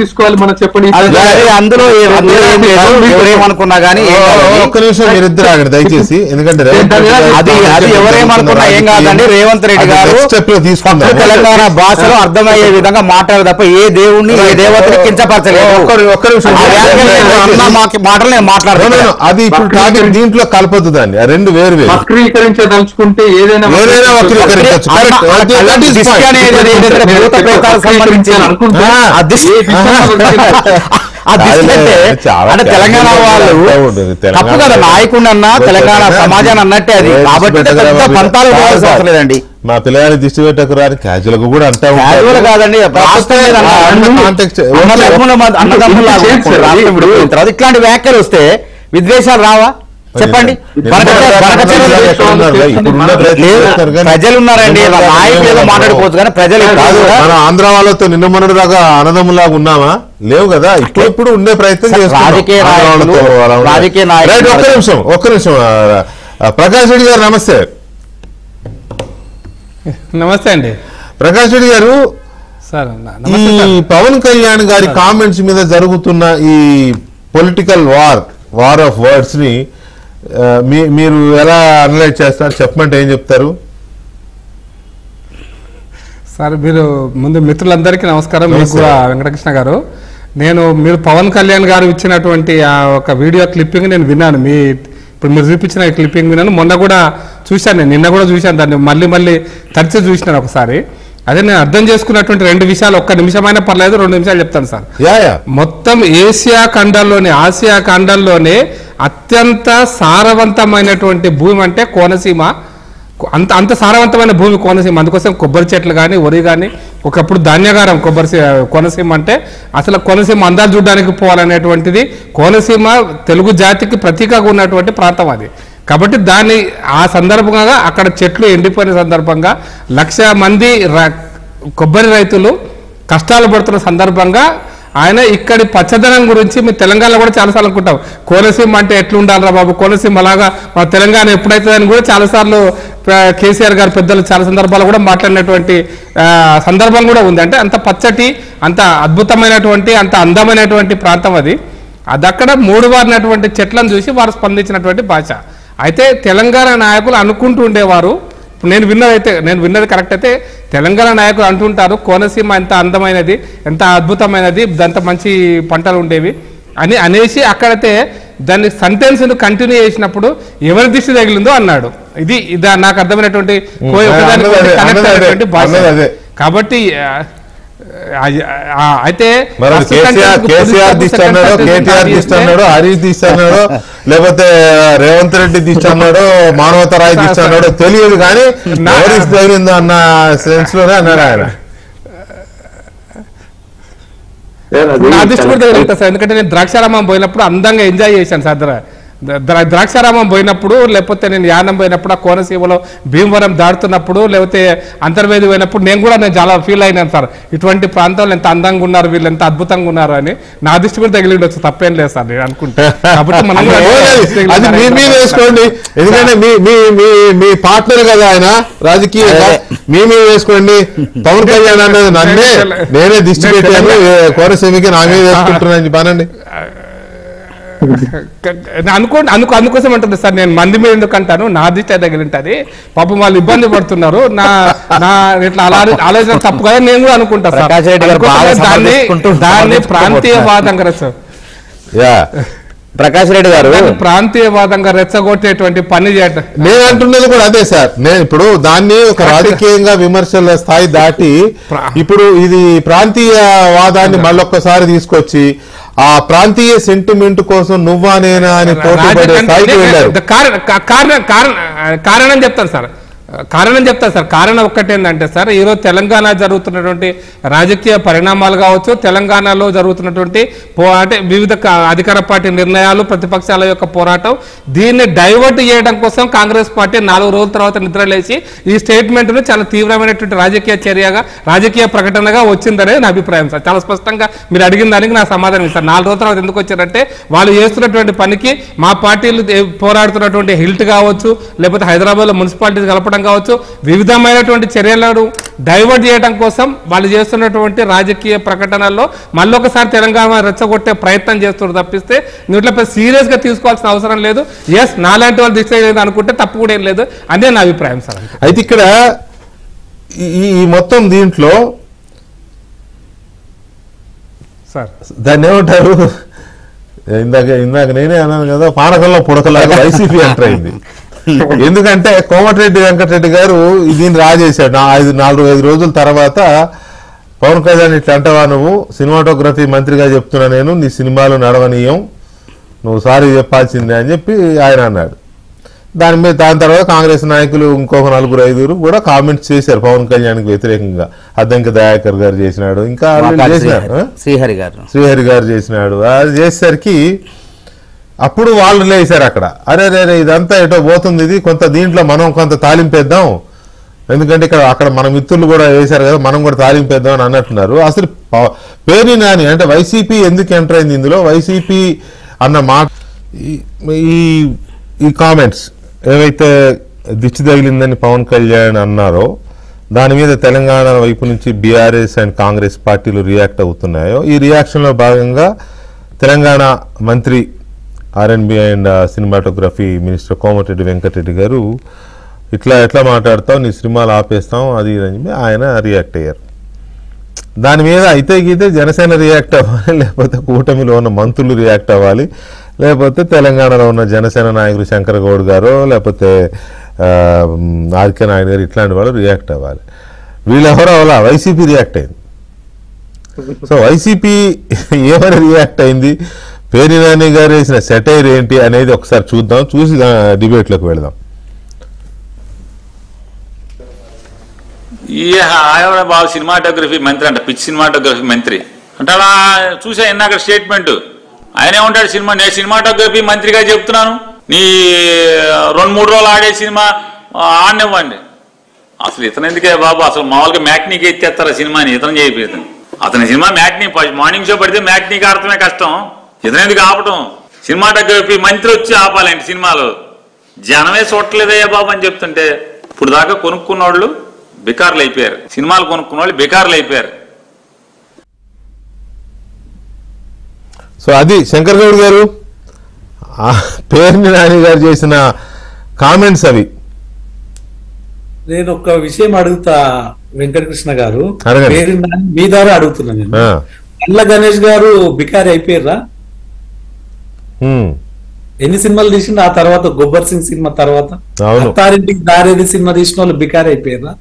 తీసుకోవాలి మనం చెప్పండి. అందులో ఏమనుకున్నా కానీ ఒక్క నిమిషం మీరిద్దరు ఆగండి దయచేసి, ఎందుకంటే అది ఎవరేమనుకున్నా ఏం కాదండి. రేవంత్ రెడ్డి గారు తీసుకుంటారు తెలంగాణ భాషలో అర్థమయ్యే విధంగా మాట్లాడదు తప్ప ఏ దేవుణ్ణి ఏ దేవతని కించపరచలేదు. ఒక్క నిమిషం మాటలు నేను మాట్లాడుతున్నాను, అది ఇప్పుడు టాపిక్ దీంట్లో కలపొద్దు దాన్ని, రెండు వేరు వేరు. వక్రీకరించదలుచుకుంటే ఏదైనా వక్రీకరించవచ్చు. అంటే తెలంగాణ వాళ్ళు తప్పు కదా, నాయకుడు అన్నా తెలంగాణ సమాజాన్ని అన్నట్టే అది. కాబట్టి పంతాలు లేదండి. మా పిల్లగాని దిష్టి పెట్టకురాని క్యాజువల్ కూడా అంటా క్యాజువల్ కాదండి, తర్వాత ఇట్లాంటి వ్యాఖ్యలు వస్తే విద్వేషాలు రావా చెప్పండి? ప్రజలు ఉన్నారండి, నాయకులు ఏదో మాట్లాడుకోవచ్చు కానీ ప్రజలు మన ఆంధ్ర వాళ్ళతో నిన్న మొన్నటి దాకా అన్నదమ్ములాగా ఉన్నామా? లేవు కదా. ఇప్పుడు ఉండే ప్రయత్నం చేస్తున్నాం. ఒక్క నిమిషం ప్రకాష్ రెడ్డి గారు నమస్తే. నమస్తే అండి ప్రకాష్ రెడ్డి గారు. సార్ ఈ పవన్ కళ్యాణ్ గారి కామెంట్స్ మీద జరుగుతున్న ఈ పొలిటికల్ వార్ ఆఫ్ వర్డ్స్ ని మీరు ఎలా అనలైజ్ చేస్తారు, చెప్పమంటే ఏం చెప్తారు? సార్ మీరు ముందు మిత్రులందరికీ నమస్కారం. మీకు కూడా వెంకటకృష్ణ గారు, మీరు పవన్ కళ్యాణ్ గారు ఇచ్చినటువంటి ఆ ఒక వీడియో క్లిప్పింగ్ నేను విన్నాను. ఇప్పుడు మీరు చూపించిన క్లిప్పింగ్ విన్నాను, మొన్న కూడా చూశాను, నేను నిన్న కూడా చూశాను, దాన్ని మళ్ళీ తరచు చూసినాను ఒకసారి. అదే నేను అర్థం చేసుకున్నటువంటి 2 విషయాలు, ఒక్క నిమిషమైనా పర్లేదు 2 నిమిషాలు చెప్తాను సార్. మొత్తం ఆసియా ఖండంలోనే అత్యంత సారవంతమైనటువంటి భూమి అంటే కోనసీమ. అంత సారవంతమైన భూమి కోనసీమ. అందుకోసం కొబ్బరి చెట్లు కానీ వరి కానీ, ఒకప్పుడు ధాన్యగారం కోనసీమ అంటే అసలు కోనసీమ అందాలు చూడడానికి పోవాలనేటువంటిది. కోనసీమ తెలుగు జాతికి ప్రతీకగా ఉన్నటువంటి ప్రాంతం అది. కాబట్టి ఆ సందర్భంగా అక్కడ చెట్లు ఎండిపోయిన సందర్భంగా 1,00,000 మంది కొబ్బరి రైతులు కష్టాలు పడుతున్న సందర్భంగా ఆయన ఇక్కడి పచ్చదనం గురించి మీ తెలంగాణలో కూడా చాలాసార్లు అనుకుంటాం, కోనసీమ అంటే ఎట్లుండాలరా బాబు, కోనసీమ అలాగా మా తెలంగాణ ఎప్పుడైతుందని కూడా చాలాసార్లు కేసీఆర్ గారు పెద్దలు చాలా సందర్భాలు కూడా మాట్లాడినటువంటి సందర్భం కూడా ఉంది. అంటే అంత పచ్చటి, అంత అద్భుతమైనటువంటి, అంత అందమైనటువంటి ప్రాంతం అది. అక్కడ మూడువారినటువంటి చెట్లను చూసి వారు స్పందించినటువంటి భాష. అయితే తెలంగాణ నాయకులు అనుకుంటూ ఉండేవారు, ఇప్పుడు నేను విన్నది కరెక్ట్ అయితే తెలంగాణ నాయకులు అంటుంటారు కోనసీమ ఎంత అందమైనది, ఎంత అద్భుతమైనది, అంత మంచి పంటలు ఉండేవి అనేసి అక్కడైతే దాన్ని సెంటెన్స్ కంటిన్యూ చేసినప్పుడు ఎవరి దిష్టి తగిలిందో అన్నాడు. ఇది నాకు అర్థమైనటువంటి భాష. కాబట్టి అయితే కేసీఆర్ దిష్టి అన్నాడో, కేటీఆర్ దిష్టి అన్నాడో, హరీష్ దిష్టి అన్నాడో, లేకపోతే రేవంత్ రెడ్డి దిష్టి అన్నాడో, మానవతరాయ్ దిష్టి అన్నాడో తెలియదు, కానీ ఎవరి తగిలిందో అన్న సెన్స్ లోనే అన్నాడు ఆయన. నా దృష్టి కూడా తగులుతా సార్, ఎందుకంటే నేను ద్రాక్షారామం పోయినప్పుడు అందంగా ఎంజాయ్ చేశాను సార్. ద్రాక్షారామం పోయినప్పుడు, లేకపోతే నేను యానం పోయినప్పుడు, ఆ కోనసీమలో భీమవరం దాడుతున్నప్పుడు, లేకపోతే అంతర్వేది పోయినప్పుడు నేను చాలా ఫీల్ అయినాను సార్. ఇటువంటి ప్రాంతాలు ఎంత అందంగా ఉన్నారు, వీళ్ళు ఎంత అద్భుతంగా ఉన్నారు అని నా దృష్టి కూడా తగిలి ఉండొచ్చు, తప్పేం లేదు సార్ నేను అనుకుంటా. కాబట్టి మనం అది మీ మీద వేసుకోండి, ఎందుకంటే మీ పార్ట్నర్ కదా ఆయన రాజకీయంగా, మీ మీద వేసుకోండి. పవన్ కళ్యాణ్ అన్నది నేనే దిష్టి పెట్టాను, కోనసీమకి నా మీద వేసుకుంటున్నాను పనండి అందుకోసం అంటుంది సార్. నేను మంది మీద ఎందుకు అంటాను, నా దిష్టి తగిలింటది, పాపం వాళ్ళు ఇబ్బంది పడుతున్నారు, నా ఇట్లా ఆలోచన తప్పు కదా నేను కూడా అనుకుంటా సార్. దాన్ని ప్రాంతీయవాదంగా ప్రకాష్ రెడ్డి గారు ప్రాంతీయవాదంగా రెచ్చగొట్టేటువంటి పని చేయటం నేను అంటున్నది కూడా అదే సార్. నేను ఇప్పుడు దాన్ని ఒక రాజకీయంగా విమర్శల స్థాయి దాటి ఇప్పుడు ఇది ప్రాంతీయవాదాన్ని మళ్ళొక్కసారి తీసుకొచ్చి ఆ ప్రాంతీయ సెంటిమెంట్ కోసం నువ్వా నేనా అని పోటీ పడే స్థాయికి వెళ్ళారు. కారణం చెప్తాను సార్, కారణం ఒక్కటేందంటే సార్, ఈరోజు తెలంగాణ జరుగుతున్నటువంటి రాజకీయ పరిణామాలు కావచ్చు, తెలంగాణలో జరుగుతున్నటువంటి అంటే వివిధ అధికార పార్టీ నిర్ణయాలు, ప్రతిపక్షాల యొక్క పోరాటం, దీన్ని డైవర్ట్ చేయడం కోసం కాంగ్రెస్ పార్టీ 4 రోజుల తర్వాత నిద్రలేసి ఈ స్టేట్మెంట్ ను చాలా తీవ్రమైనటువంటి రాజకీయ చర్యగా, రాజకీయ ప్రకటనగా వచ్చిందనే నా అభిప్రాయం సార్. చాలా స్పష్టంగా మీరు అడిగిన దానికి నా సమాధానం ఇస్తారు. 4 రోజుల తర్వాత ఎందుకు వచ్చారంటే వాళ్ళు చేస్తున్నటువంటి పనికి మా పార్టీలు పోరాడుతున్నటువంటి హిల్ట్ కావచ్చు, లేకపోతే హైదరాబాద్ లో మున్సిపాలిటీస్ కలపడం కావచ్చు, వివిధమైనటువంటి చర్యలను డైవర్ట్ చేయడం కోసం వాళ్ళు చేస్తున్నటువంటి రాజకీయ ప్రకటనల్లో మళ్ళొకసారి తెలంగాణ రెచ్చగొట్టే ప్రయత్నం చేస్తున్నారు తప్పిస్తే నువ్వు సీరియస్ గా తీసుకోవాల్సిన అవసరం లేదు. ఎస్, నాలాంటి వాళ్ళు దిశ లేదు అనుకుంటే తప్పు కూడా ఏం లేదు అదే నా అభిప్రాయం సార్. అయితే ఇక్కడ ఈ మొత్తం దీంట్లో సార్ దాన్ని ఏమంటారు, ఇందాక నేనే అన్నాను కదా, పానకంలో పుడకలాగా వైసీపీ ఎంటర్ అయింది. ఎందుకంటే కోమటిరెడ్డి వెంకటరెడ్డి గారు దీన్ని రాజేశాడు. 4-5 రోజుల తర్వాత పవన్ కళ్యాణ్ ఇట్లా అంటావా, నువ్వు సినిమాటోగ్రఫీ మంత్రిగా చెప్తున్నా, నేను నీ సినిమాలు నడవనీయం, నువ్వు సారీ చెప్పాల్సిందే అని చెప్పి ఆయన అన్నాడు. దాని తర్వాత కాంగ్రెస్ నాయకులు ఇంకొక 4-5 కూడా కామెంట్స్ చేశారు పవన్ కళ్యాణ్కి వ్యతిరేకంగా. అద్దంకి దయాకర్ గారు చేసినాడు, ఇంకా చేసినాడు, శ్రీహరి గారు చేసినాడు. అది చేసేసరికి అప్పుడు వాళ్ళు లేసారు అక్కడ, అరే ఇదంతా ఎటో పోతుంది, ఇది కొంత దీంట్లో మనం కొంత తాలింపేద్దాం, ఎందుకంటే అక్కడ మన మిత్రులు కూడా వేశారు కదా, మనం కూడా తాలింపేద్దాం అని అన్నట్టున్నారు. అసలు పేర్ని నాని అంటే వైసీపీ ఎందుకు ఎంటర్ అయింది ఇందులో, వైసీపీ అన్న మాట, ఈ కామెంట్స్ ఏవైతే దిష్టి తగిలిందని పవన్ కళ్యాణ్ అన్నారో దాని మీద తెలంగాణ వైపు నుంచి బీఆర్ఎస్ అండ్ కాంగ్రెస్ పార్టీలు రియాక్ట్ అవుతున్నాయో, ఈ రియాక్షన్లో భాగంగా తెలంగాణ మంత్రి R&B and cinematography minister Komatireddy Venkatreddy గారు ఎట్లా మాట్లాడతావు, నీ సినిమాలు ఆపేస్తాం, అది అని చెప్పి ఆయన రియాక్ట్ అయ్యారు. దాని మీద అయితే జనసేన రియాక్ట్ అవ్వాలి, లేకపోతే కూటమిలో ఉన్న మంత్రులు రియాక్ట్ అవ్వాలి, లేకపోతే తెలంగాణలో ఉన్న జనసేన నాయకులు శంకర్ గౌడ్ గారు, లేకపోతే ఆర్కే నాయుడు గారు, ఇట్లాంటి వాళ్ళు రియాక్ట్ అవ్వాలి. వీళ్ళెవరో అలా వైసీపీ రియాక్ట్ అయింది. సో వైసీపీ ఏమైనా రియాక్ట్ అయింది, పేర్ని నాని గారు వేసిన సెటైర్ ఏంటి అనేది ఒకసారి చూద్దాం, చూసి డిబేట్లోకి వెళదాం. బాబు సినిమాటోగ్రఫీ మంత్రి అంట, పిచ్ సినిమాటోగ్రఫీ మంత్రి అంటాడా, చూసా ఇందాక స్టేట్మెంట్. ఆయనే ఉంటాడు నేను సినిమాటోగ్రఫీ మంత్రిగా చెప్తున్నాను, నీ 2-3 రోజులు ఆడే సినిమా ఆడనివ్వండి. అసలు ఇతను ఎందుకే బాబు, అసలు మామూలుగా మ్యాట్నీకి ఎత్తేస్తారా సినిమాని, ఇతను చేయిపోతుంది. అతని సినిమా మ్యాట్నీ మార్నింగ్ షో పడితే మ్యాట్నీకి ఆడటమే కష్టం, ఇతను ఎందుకు ఆపటం. సినిమాటోగ్రఫీ మంత్రి వచ్చి ఆపాలండి సినిమాలు, జనమే చూడలేదయ్యా బాబు అని చెప్తుంటే. ఇప్పుడు దాకా కొనుక్కున్న వాళ్ళు బికార్లు అయిపోయారు, సినిమాలు కొనుక్కున్న వాళ్ళు బికార్లు అయిపోయారు. సో అది శంకర్ గౌడ్ గారు పేర్ని నాని గారు చేసిన కామెంట్స్ అవి. నేను ఒక విషయం అడుగుతా వెంకటకృష్ణ గారు, అడగండి. మీ ద్వారా అడుగుతున్నా నేను. ఆ. అల్ల గణేష్ గారు బికారి అయిపోయారా? ఉమ్. ఎన్ని సినిమాలు తీసిండు ఆ తర్వాత? గబ్బర్ సింగ్ సినిమా తర్వాత అవును. అత్తారింటికి దారేది సినిమా తీసిన వాళ్ళు బికారి అయిపోయారా?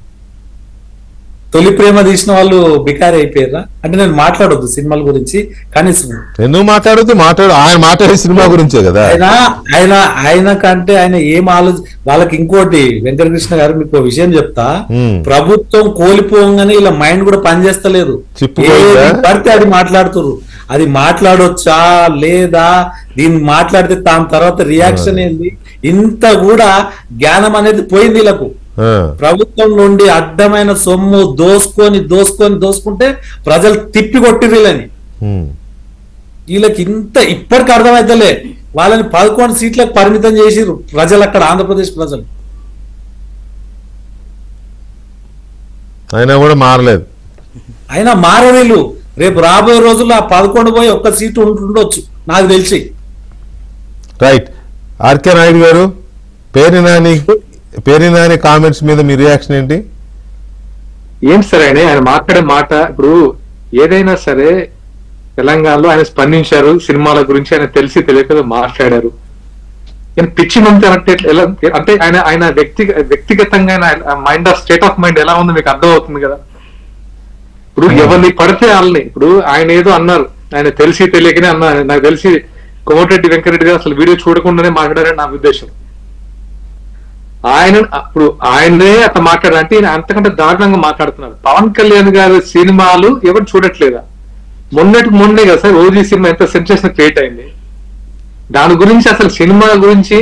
తొలి ప్రేమ తీసిన వాళ్ళు బికారి అయిపోయారా? అంటే నేను మాట్లాడొద్దు సినిమాల గురించి కనీసం. ఎందుకు మాట్లాడు ఆయన మాట్లాడే సినిమా గురించే కదా. ఆయన కంటే ఆయన ఏం వాళ్ళకి ఇంకోటి వెంకటకృష్ణ గారు మీకు విషయం చెప్తా. ప్రభుత్వం కోల్పోగానే ఇలా మైండ్ కూడా పనిచేస్తలేదు. పడితే అది మాట్లాడుతున్నారు. అది మాట్లాడొచ్చా లేదా, దీన్ని మాట్లాడితే దాని తర్వాత రియాక్షన్ ఏంది, ఇంత కూడా జ్ఞానం అనేది పోయింది వీళ్ళకు. ప్రభుత్వం నుండి అడ్డమైన సొమ్ము దోసుకుంటే ప్రజలు తిప్పి కొట్టిర్రని వీళ్ళకి ఇంత ఇప్పటికి అర్థమైతలే. వాళ్ళని 11 సీట్లకు పరిమితం చేసిర్రు ప్రజలు అక్కడ, ఆంధ్రప్రదేశ్ ప్రజలు. అయినా కూడా మారలేదు. అయినా మారవీళ్ళు రేపు రాబోయే రోజుల్లో ఆ 11 పోయి ఒక్క సీటు ఉంటుండొచ్చు నాకు తెలిసి. రైట్. ఆర్కే నాయుడు గారు, పేర్ని నాని కామెంట్స్ మీద మీ రియాక్షన్ ఏంటి? ఏం సరే ఆయన మాట్లాడే మాట, ఇప్పుడు ఏదైనా సరే తెలంగాణలో ఆయన స్పందించారు, సినిమాల గురించి ఆయన తెలిసి తెలియక మాట్లాడారు. పిచ్చి మంత్రి అంటే ఆయన వ్యక్తిగతంగా mind of state of mind ఎలా ఉందో మీకు అర్థం అవుతుంది కదా. ఇప్పుడు ఎవరిని పడితే వాళ్ళని, ఇప్పుడు ఆయన ఏదో అన్నారు, ఆయన తెలిసి తెలియకనే అన్నారు. నాకు తెలిసి కోమటిరెడ్డి వెంకటరెడ్డి గారు అసలు వీడియో చూడకుండానే మాట్లాడారని నా ఉద్దేశం. ఆయనే అట్లా మాట్లాడారంటే ఈయన అంతకంటే దారుణంగా మాట్లాడుతున్నారు. పవన్ కళ్యాణ్ గారి సినిమాలు ఎవరు చూడట్లేదా? మొన్నే కదా సార్ ఓజీ సినిమా ఎంత సెన్సేషన్ క్రియేట్ అయింది. దాని గురించి అసలు సినిమా గురించి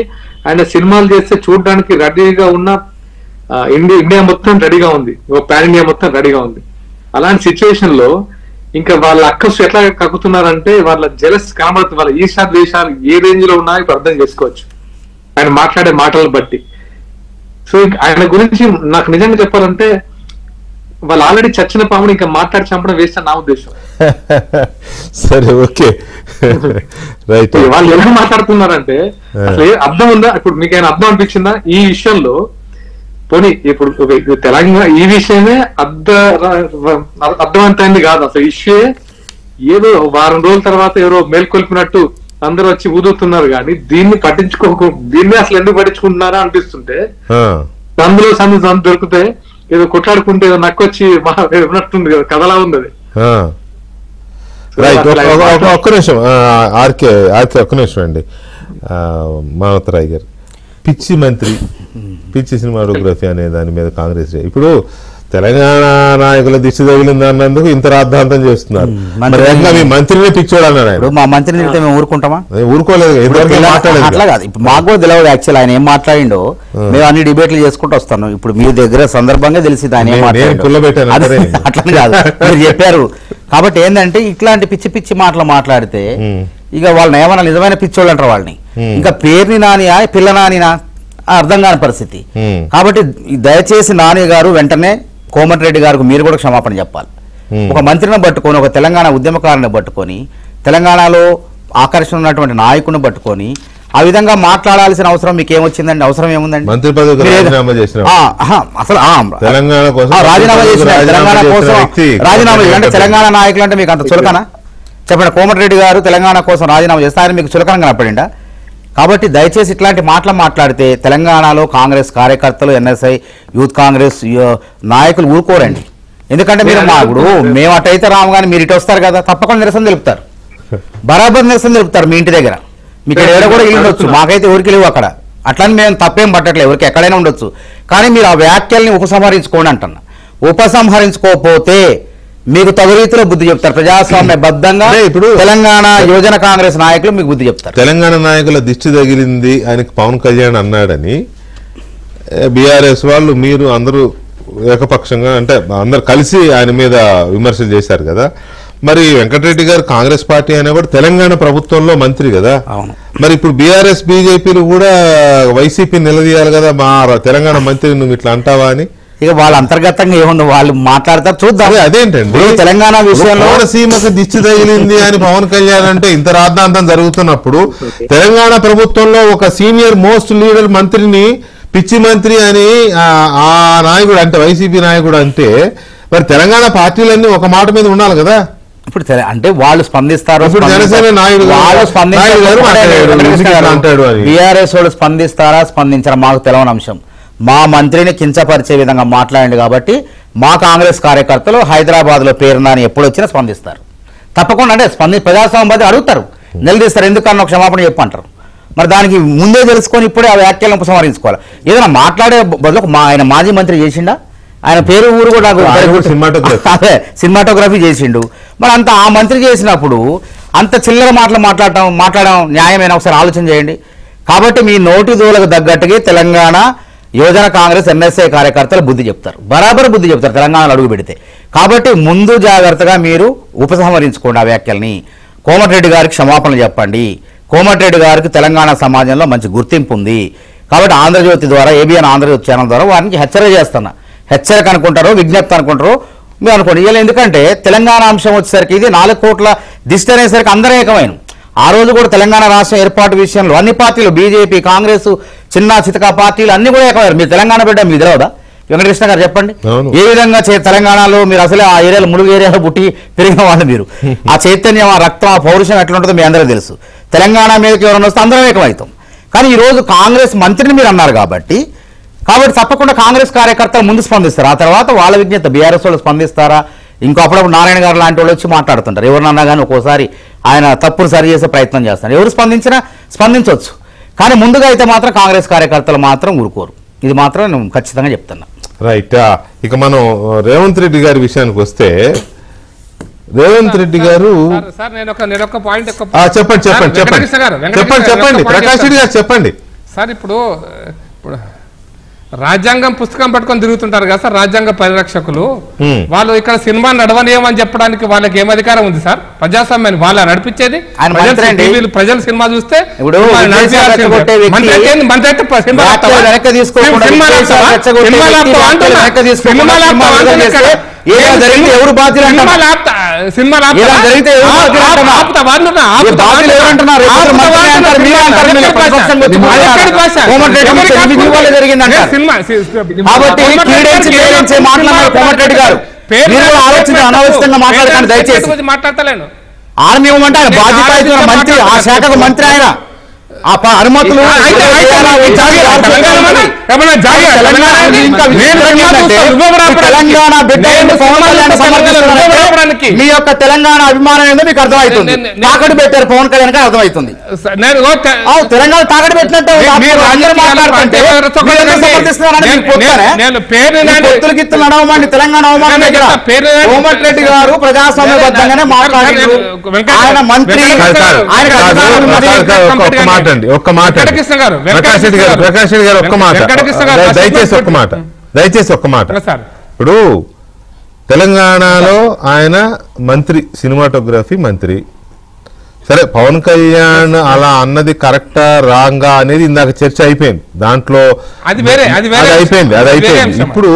ఆయన సినిమాలు చేస్తే చూడడానికి రెడీగా ఉన్న ఇండియా మొత్తం రెడీగా ఉంది, పాన్ ఇండియా మొత్తం రెడీగా ఉంది. అలాంటి సిచ్యువేషన్ లో ఇంకా వాళ్ళ అక్కసు ఎట్లా కక్కుతున్నారంటే వాళ్ళ జెలస్ కనబడుతుంది. వాళ్ళ ఈశాన్య దేశాలు ఏ రేంజ్ లో ఉన్నాయో ఇప్పుడు అర్థం చేసుకోవచ్చు ఆయన మాట్లాడే మాటలను బట్టి. సో ఆయన గురించి నాకు నిజంగా చెప్పాలంటే వాళ్ళు ఆల్రెడీ చచ్చిన పాముని ఇంకా మాట్లాడి చంపడం వేస్ట్ అని నా ఉద్దేశం. సరే, ఓకే, రైట్. వాళ్ళు ఎలా మాట్లాడుతున్నారంటే అసలు అర్థం ఉందా? ఇప్పుడు మీకు ఆయన అర్థం అనిపించిందా ఈ విషయంలో? పోనీ ఇప్పుడు తెలంగాణ ఈ విషయమే అర్థవంతమైంది కాదు, అసలు ఇష్యూ ఏదో వారం రోజుల తర్వాత ఎవరో మేల్కొల్పినట్టు అందరూ వచ్చి ఊదుతున్నారు కానీ దీన్ని దీన్ని అసలు ఎందుకు పట్టించుకుంటున్నారా అనిపిస్తుంటే, అందులో సందు దొరికితే ఏదో కొట్లాడుకుంటే ఏదో నక్కొచ్చి ఉన్నట్టుంది కదా, కథలా ఉంది అది. రైట్. ఒక్క నిమిషం ఆర్కే ఒక్క నిమిషం అండి. మానవతరాయ్ గారు, పిచ్చి సినిమాటోగ్రఫీ అనే దాని మీద కాంగ్రెస్ ఇప్పుడు తెలంగాణ నాయకుల దిష్టి తగిలింది అన్నందుకు ఇంత రాద్ధాంతం చేస్తున్నారు. మీ మంత్రినే పిచ్చోడు అన్నాడు ఆయన. మా మంత్రిని తిడితే మేము ఊరుకుంటామా? ఊరుకోలేదు, అట్లా కాదు. ఇప్పుడు మాకు కూడా తెలియదు యాక్చువల్ ఆయన ఏం మాట్లాడిండో. మేము అన్ని డిబేట్లు చేసుకుంటూ వస్తాను. ఇప్పుడు మీ దగ్గర సందర్భంగా తెలిసింది ఆయన ఏం మాట్లాడారు. అట్లని కాదు, మీరు చెప్పారు కాబట్టి ఏంటంటే ఇట్లాంటి పిచ్చి మాటలు మాట్లాడితే ఇక వాళ్ళని ఏమన్నా నిజమైన పిచ్చోళ్ళు అంటారు వాళ్ళని. ఇంకా పేరుని నానియా పిల్ల నానినా అర్థం కాని పరిస్థితి. కాబట్టి దయచేసి నాని గారు వెంటనే కోమటిరెడ్డి గారికి మీరు కూడా క్షమాపణ చెప్పాలి. ఒక మంత్రిని పట్టుకొని, ఒక తెలంగాణ ఉద్యమకారుని పట్టుకొని, తెలంగాణలో ఆకర్షణ ఉన్నటువంటి నాయకుని పట్టుకొని ఆ విధంగా మాట్లాడాల్సిన అవసరం మీకు ఏమొచ్చిందండి? అవసరం ఏముందండి? మంత్రి పదవి రాజీనామా చేసిన అసలు తెలంగాణ కోసం రాజీనామా చేసిన తెలంగాణ కోసం రాజీనామా అంటే తెలంగాణ నాయకులు అంటే మీకు అంత చులకనా? చెప్పండి. కోమటిరెడ్డి గారు తెలంగాణ కోసం రాజీనామా చేస్తే ఆయన మీకు చులకన కనపడిందా? కాబట్టి దయచేసి ఇట్లాంటి మాటలు మాట్లాడితే తెలంగాణలో కాంగ్రెస్ కార్యకర్తలు, ఎన్ఎస్ఐ, యూత్ కాంగ్రెస్ నాయకులు ఊరుకోరండి. ఎందుకంటే మీరు ఇప్పుడు మేము అటైతే రాము కానీ మీరు ఇటు వస్తారు కదా, తప్పకుండా నిరసన తెలుపుతారు, బరాబర్ నిరసన తెలుపుతారు. మీ ఇంటి దగ్గర మీకు ఎక్కడ కూడా ఇల్లు ఉండొచ్చు, మాకైతే ఊరికి లేవు అక్కడ. అట్లని మేము తప్పేం పట్టట్లేదు, ఎవరికి ఎక్కడైనా ఉండొచ్చు. కానీ మీరు ఆ వ్యాఖ్యల్ని ఉపసంహరించుకోండి అంటున్నా. ఉపసంహరించుకోకపోతే మీకు తగు రీతిలో బుద్ధి చెప్తారు. ప్రజాస్వామ్య బద్దంగా ఇప్పుడు తెలంగాణ యువజన కాంగ్రెస్ నాయకులు మీకు బుద్ధి చెప్తారు. తెలంగాణ నాయకుల దిష్టి తగిలింది ఆయనకి పవన్ కళ్యాణ్ అన్నాడని బీఆర్ఎస్ వాళ్ళు మీరు అందరూ ఏకపక్షంగా అంటే అందరు కలిసి ఆయన మీద విమర్శలు చేశారు కదా. మరి వెంకటరెడ్డి గారు కాంగ్రెస్ పార్టీ అనేవాడు తెలంగాణ ప్రభుత్వంలో మంత్రి కదా. మరి ఇప్పుడు బీఆర్ఎస్ బీజేపీలు కూడా వైసీపీ నిలదీయాలి కదా, మా తెలంగాణ మంత్రి నువ్వు ఇట్లా అంటావా అని. ఇక వాళ్ళ అంతర్గతంగా ఏముందో వాళ్ళు మాట్లాడతారు, చూద్దాం. అదేంటండి తెలంగాణ విషయంలో సీమకు దిష్టి తగిలింది అని పవన్ కళ్యాణ్ అంటే ఇంత రాద్ధాంతం జరుగుతున్నప్పుడు తెలంగాణ ప్రభుత్వంలో ఒక సీనియర్ మోస్ట్ లీడర్ మంత్రిని పిచ్చి మంత్రి అని ఆ నాయకుడు అంటే వైసీపీ నాయకుడు అంటే మరి తెలంగాణ పార్టీలన్నీ ఒక మాట మీద ఉండాలి కదా. ఇప్పుడు అంటే వాళ్ళు స్పందిస్తారు, ఇప్పుడు జనసేన నాయకుడు బీఆర్ఎస్ వాళ్ళు స్పందిస్తారా స్పందించారా మాకు తెలవని అంశం. మా మంత్రిని కించపరిచే విధంగా మాట్లాడండి కాబట్టి మా కాంగ్రెస్ కార్యకర్తలు హైదరాబాద్లో పేరుందని ఎప్పుడు వచ్చినా స్పందిస్తారు తప్పకుండా. అంటే ప్రజాస్వామ్యం అడుగుతారు, నిలదీస్తారు, ఎందుకన్నా ఒక క్షమాపణ చెప్పంటారు. మరి దానికి ముందే తెలుసుకొని ఇప్పుడే ఆ వ్యాఖ్యలను ఉపసంహరించుకోవాలి. ఏదైనా మాట్లాడే బదులు ఆయన మాజీ మంత్రి చేసిండా, ఆయన పేరు ఊరు కూడా అదే సినిమాటోగ్రఫీ చేసిండు. మరి అంత ఆ మంత్రి చేసినప్పుడు అంత చిల్లర మాటలు మాట్లాడడం న్యాయమైన ఒకసారి ఆలోచన చేయండి. కాబట్టి మీ నోటి దూలకు తగ్గట్టుగా తెలంగాణ యువజన కాంగ్రెస్ ఎన్ఎస్ఏ కార్యకర్తలు బుద్ధి చెప్తారు, బరాబర్ బుద్ధి చెప్తారు తెలంగాణలో అడుగు పెడితే. కాబట్టి ముందు జాగ్రత్తగా మీరు ఉపసంహరించుకోండి ఆ వ్యాఖ్యల్ని. కోమటిరెడ్డి గారికి క్షమాపణలు చెప్పండి. కోమటిరెడ్డి గారికి తెలంగాణ సమాజంలో మంచి గుర్తింపు ఉంది కాబట్టి ఆంధ్రజ్యోతి ద్వారా, ఏబిఎన్ ఆంధ్రజ్యోతి ఛానల్ ద్వారా వారికి హెచ్చరిక చేస్తున్నా. హెచ్చరిక అనుకుంటారో విజ్ఞప్తి అనుకుంటారో మీరు అనుకోండి. ఇలా ఎందుకంటే తెలంగాణ అంశం వచ్చేసరికి ఇది 4 కోట్ల దిష్టి అనేసరికి అందరూ ఏకమైన. ఆ రోజు కూడా తెలంగాణ రాష్ట్రం ఏర్పాటు విషయంలో అన్ని పార్టీలు బీజేపీ, కాంగ్రెస్, చిన్న చితకా పార్టీలు అన్ని కూడా ఏకమయ్యారు. మీరు తెలంగాణ బిడ్డ మీకు తెలియదా వెంకటకృష్ణ గారు? చెప్పండి ఏ విధంగా తెలంగాణలో మీరు అసలే ఆ ఏరియాలో ములుగు ఏరియాలో పుట్టి పెరిగిన వాళ్ళు మీరు. ఆ చైతన్యం, ఆ రక్తం, ఆ పౌరుషం ఎట్లా ఉంటుందో మీ అందరూ తెలుసు. తెలంగాణ మీదకి ఎవరైనా వస్తే అందరం ఏకమవుతాం. కానీ ఈరోజు కాంగ్రెస్ మంత్రిని మీరు అన్నారు కాబట్టి తప్పకుండా కాంగ్రెస్ కార్యకర్తలు ముందు స్పందిస్తారు. ఆ తర్వాత వాళ్ళ విజ్ఞత బీఆర్ఎస్ వాళ్ళు స్పందిస్తారా, ఇంకో అప్పుడప్పుడు నారాయణ గారు లాంటి వాళ్ళు వచ్చి మాట్లాడుతుంటారు. ఎవరినన్నా కానీ ఒక్కోసారి ఆయన తప్పును సరి చేసే ప్రయత్నం చేస్తారు. ఎవరు స్పందించినా స్పందించవచ్చు, కానీ ముందుగా అయితే మాత్రం కాంగ్రెస్ కార్యకర్తలు మాత్రం ఊరుకోరు. ఇది మాత్రం నేను ఖచ్చితంగా చెప్తున్నా. రైట్. ఇక మనం రేవంత్ రెడ్డి గారి విషయానికి వస్తే, రేవంత్ రెడ్డి గారు చెప్పండి ప్రకాష్ రెడ్డి గారు చెప్పండి సార్. ఇప్పుడు రాజ్యాంగం పుస్తకం పట్టుకొని తిరుగుతుంటారు కదా సార్ రాజ్యాంగ పరిరక్షకులు. వాళ్ళు ఇక్కడ సినిమా నడవనీయమని చెప్పడానికి వాళ్ళకి ఏం అధికారం ఉంది సార్? ప్రజాస్వామ్యాన్ని వాళ్ళ నడిపించేది. ప్రజలు సినిమా చూస్తే ఎవరు బాధ్యులు కోమటిరెడ్డి గారు అనాలోచితంగా మాట్లాడకండి దయచేసి. మాట్లాడతలేను. ఆర్మీ ఇవ్వమంటే ఆయన బాధ్యత మంత్రి, ఆ శాఖకు మంత్రి ఆయన. అనుమతులు తెలంగాణ బిడ్డ మీ యొక్క తెలంగాణ అభిమానం ఏందో మీకు అర్థమవుతుంది. తాకట్టు పెట్టారు పవన్ కళ్యాణ్ గారు అర్థమవుతుంది. తెలంగాణ తాకట్టు పెట్టినట్టు నడవమండి తెలంగాణ అవమానం. కోమటిరెడ్డి గారు ప్రజాస్వామ్యబద్ధంగానే మాట్లాడారు. ఆయన మంత్రి, ఒక్క మాట ప్రకాష్ రెడ్డి గారు ఒక్క మాట దయచేసి ఒక్క మాట. ఇప్పుడు తెలంగాణలో ఆయన మంత్రి, సినిమాటోగ్రఫీ మంత్రి. సరే, పవన్ కళ్యాణ్ అలా అన్నది కరెక్టా రాంగా అనేది ఇందాక చర్చ అయిపోయింది. దాంట్లో అది అయిపోయింది. ఇప్పుడు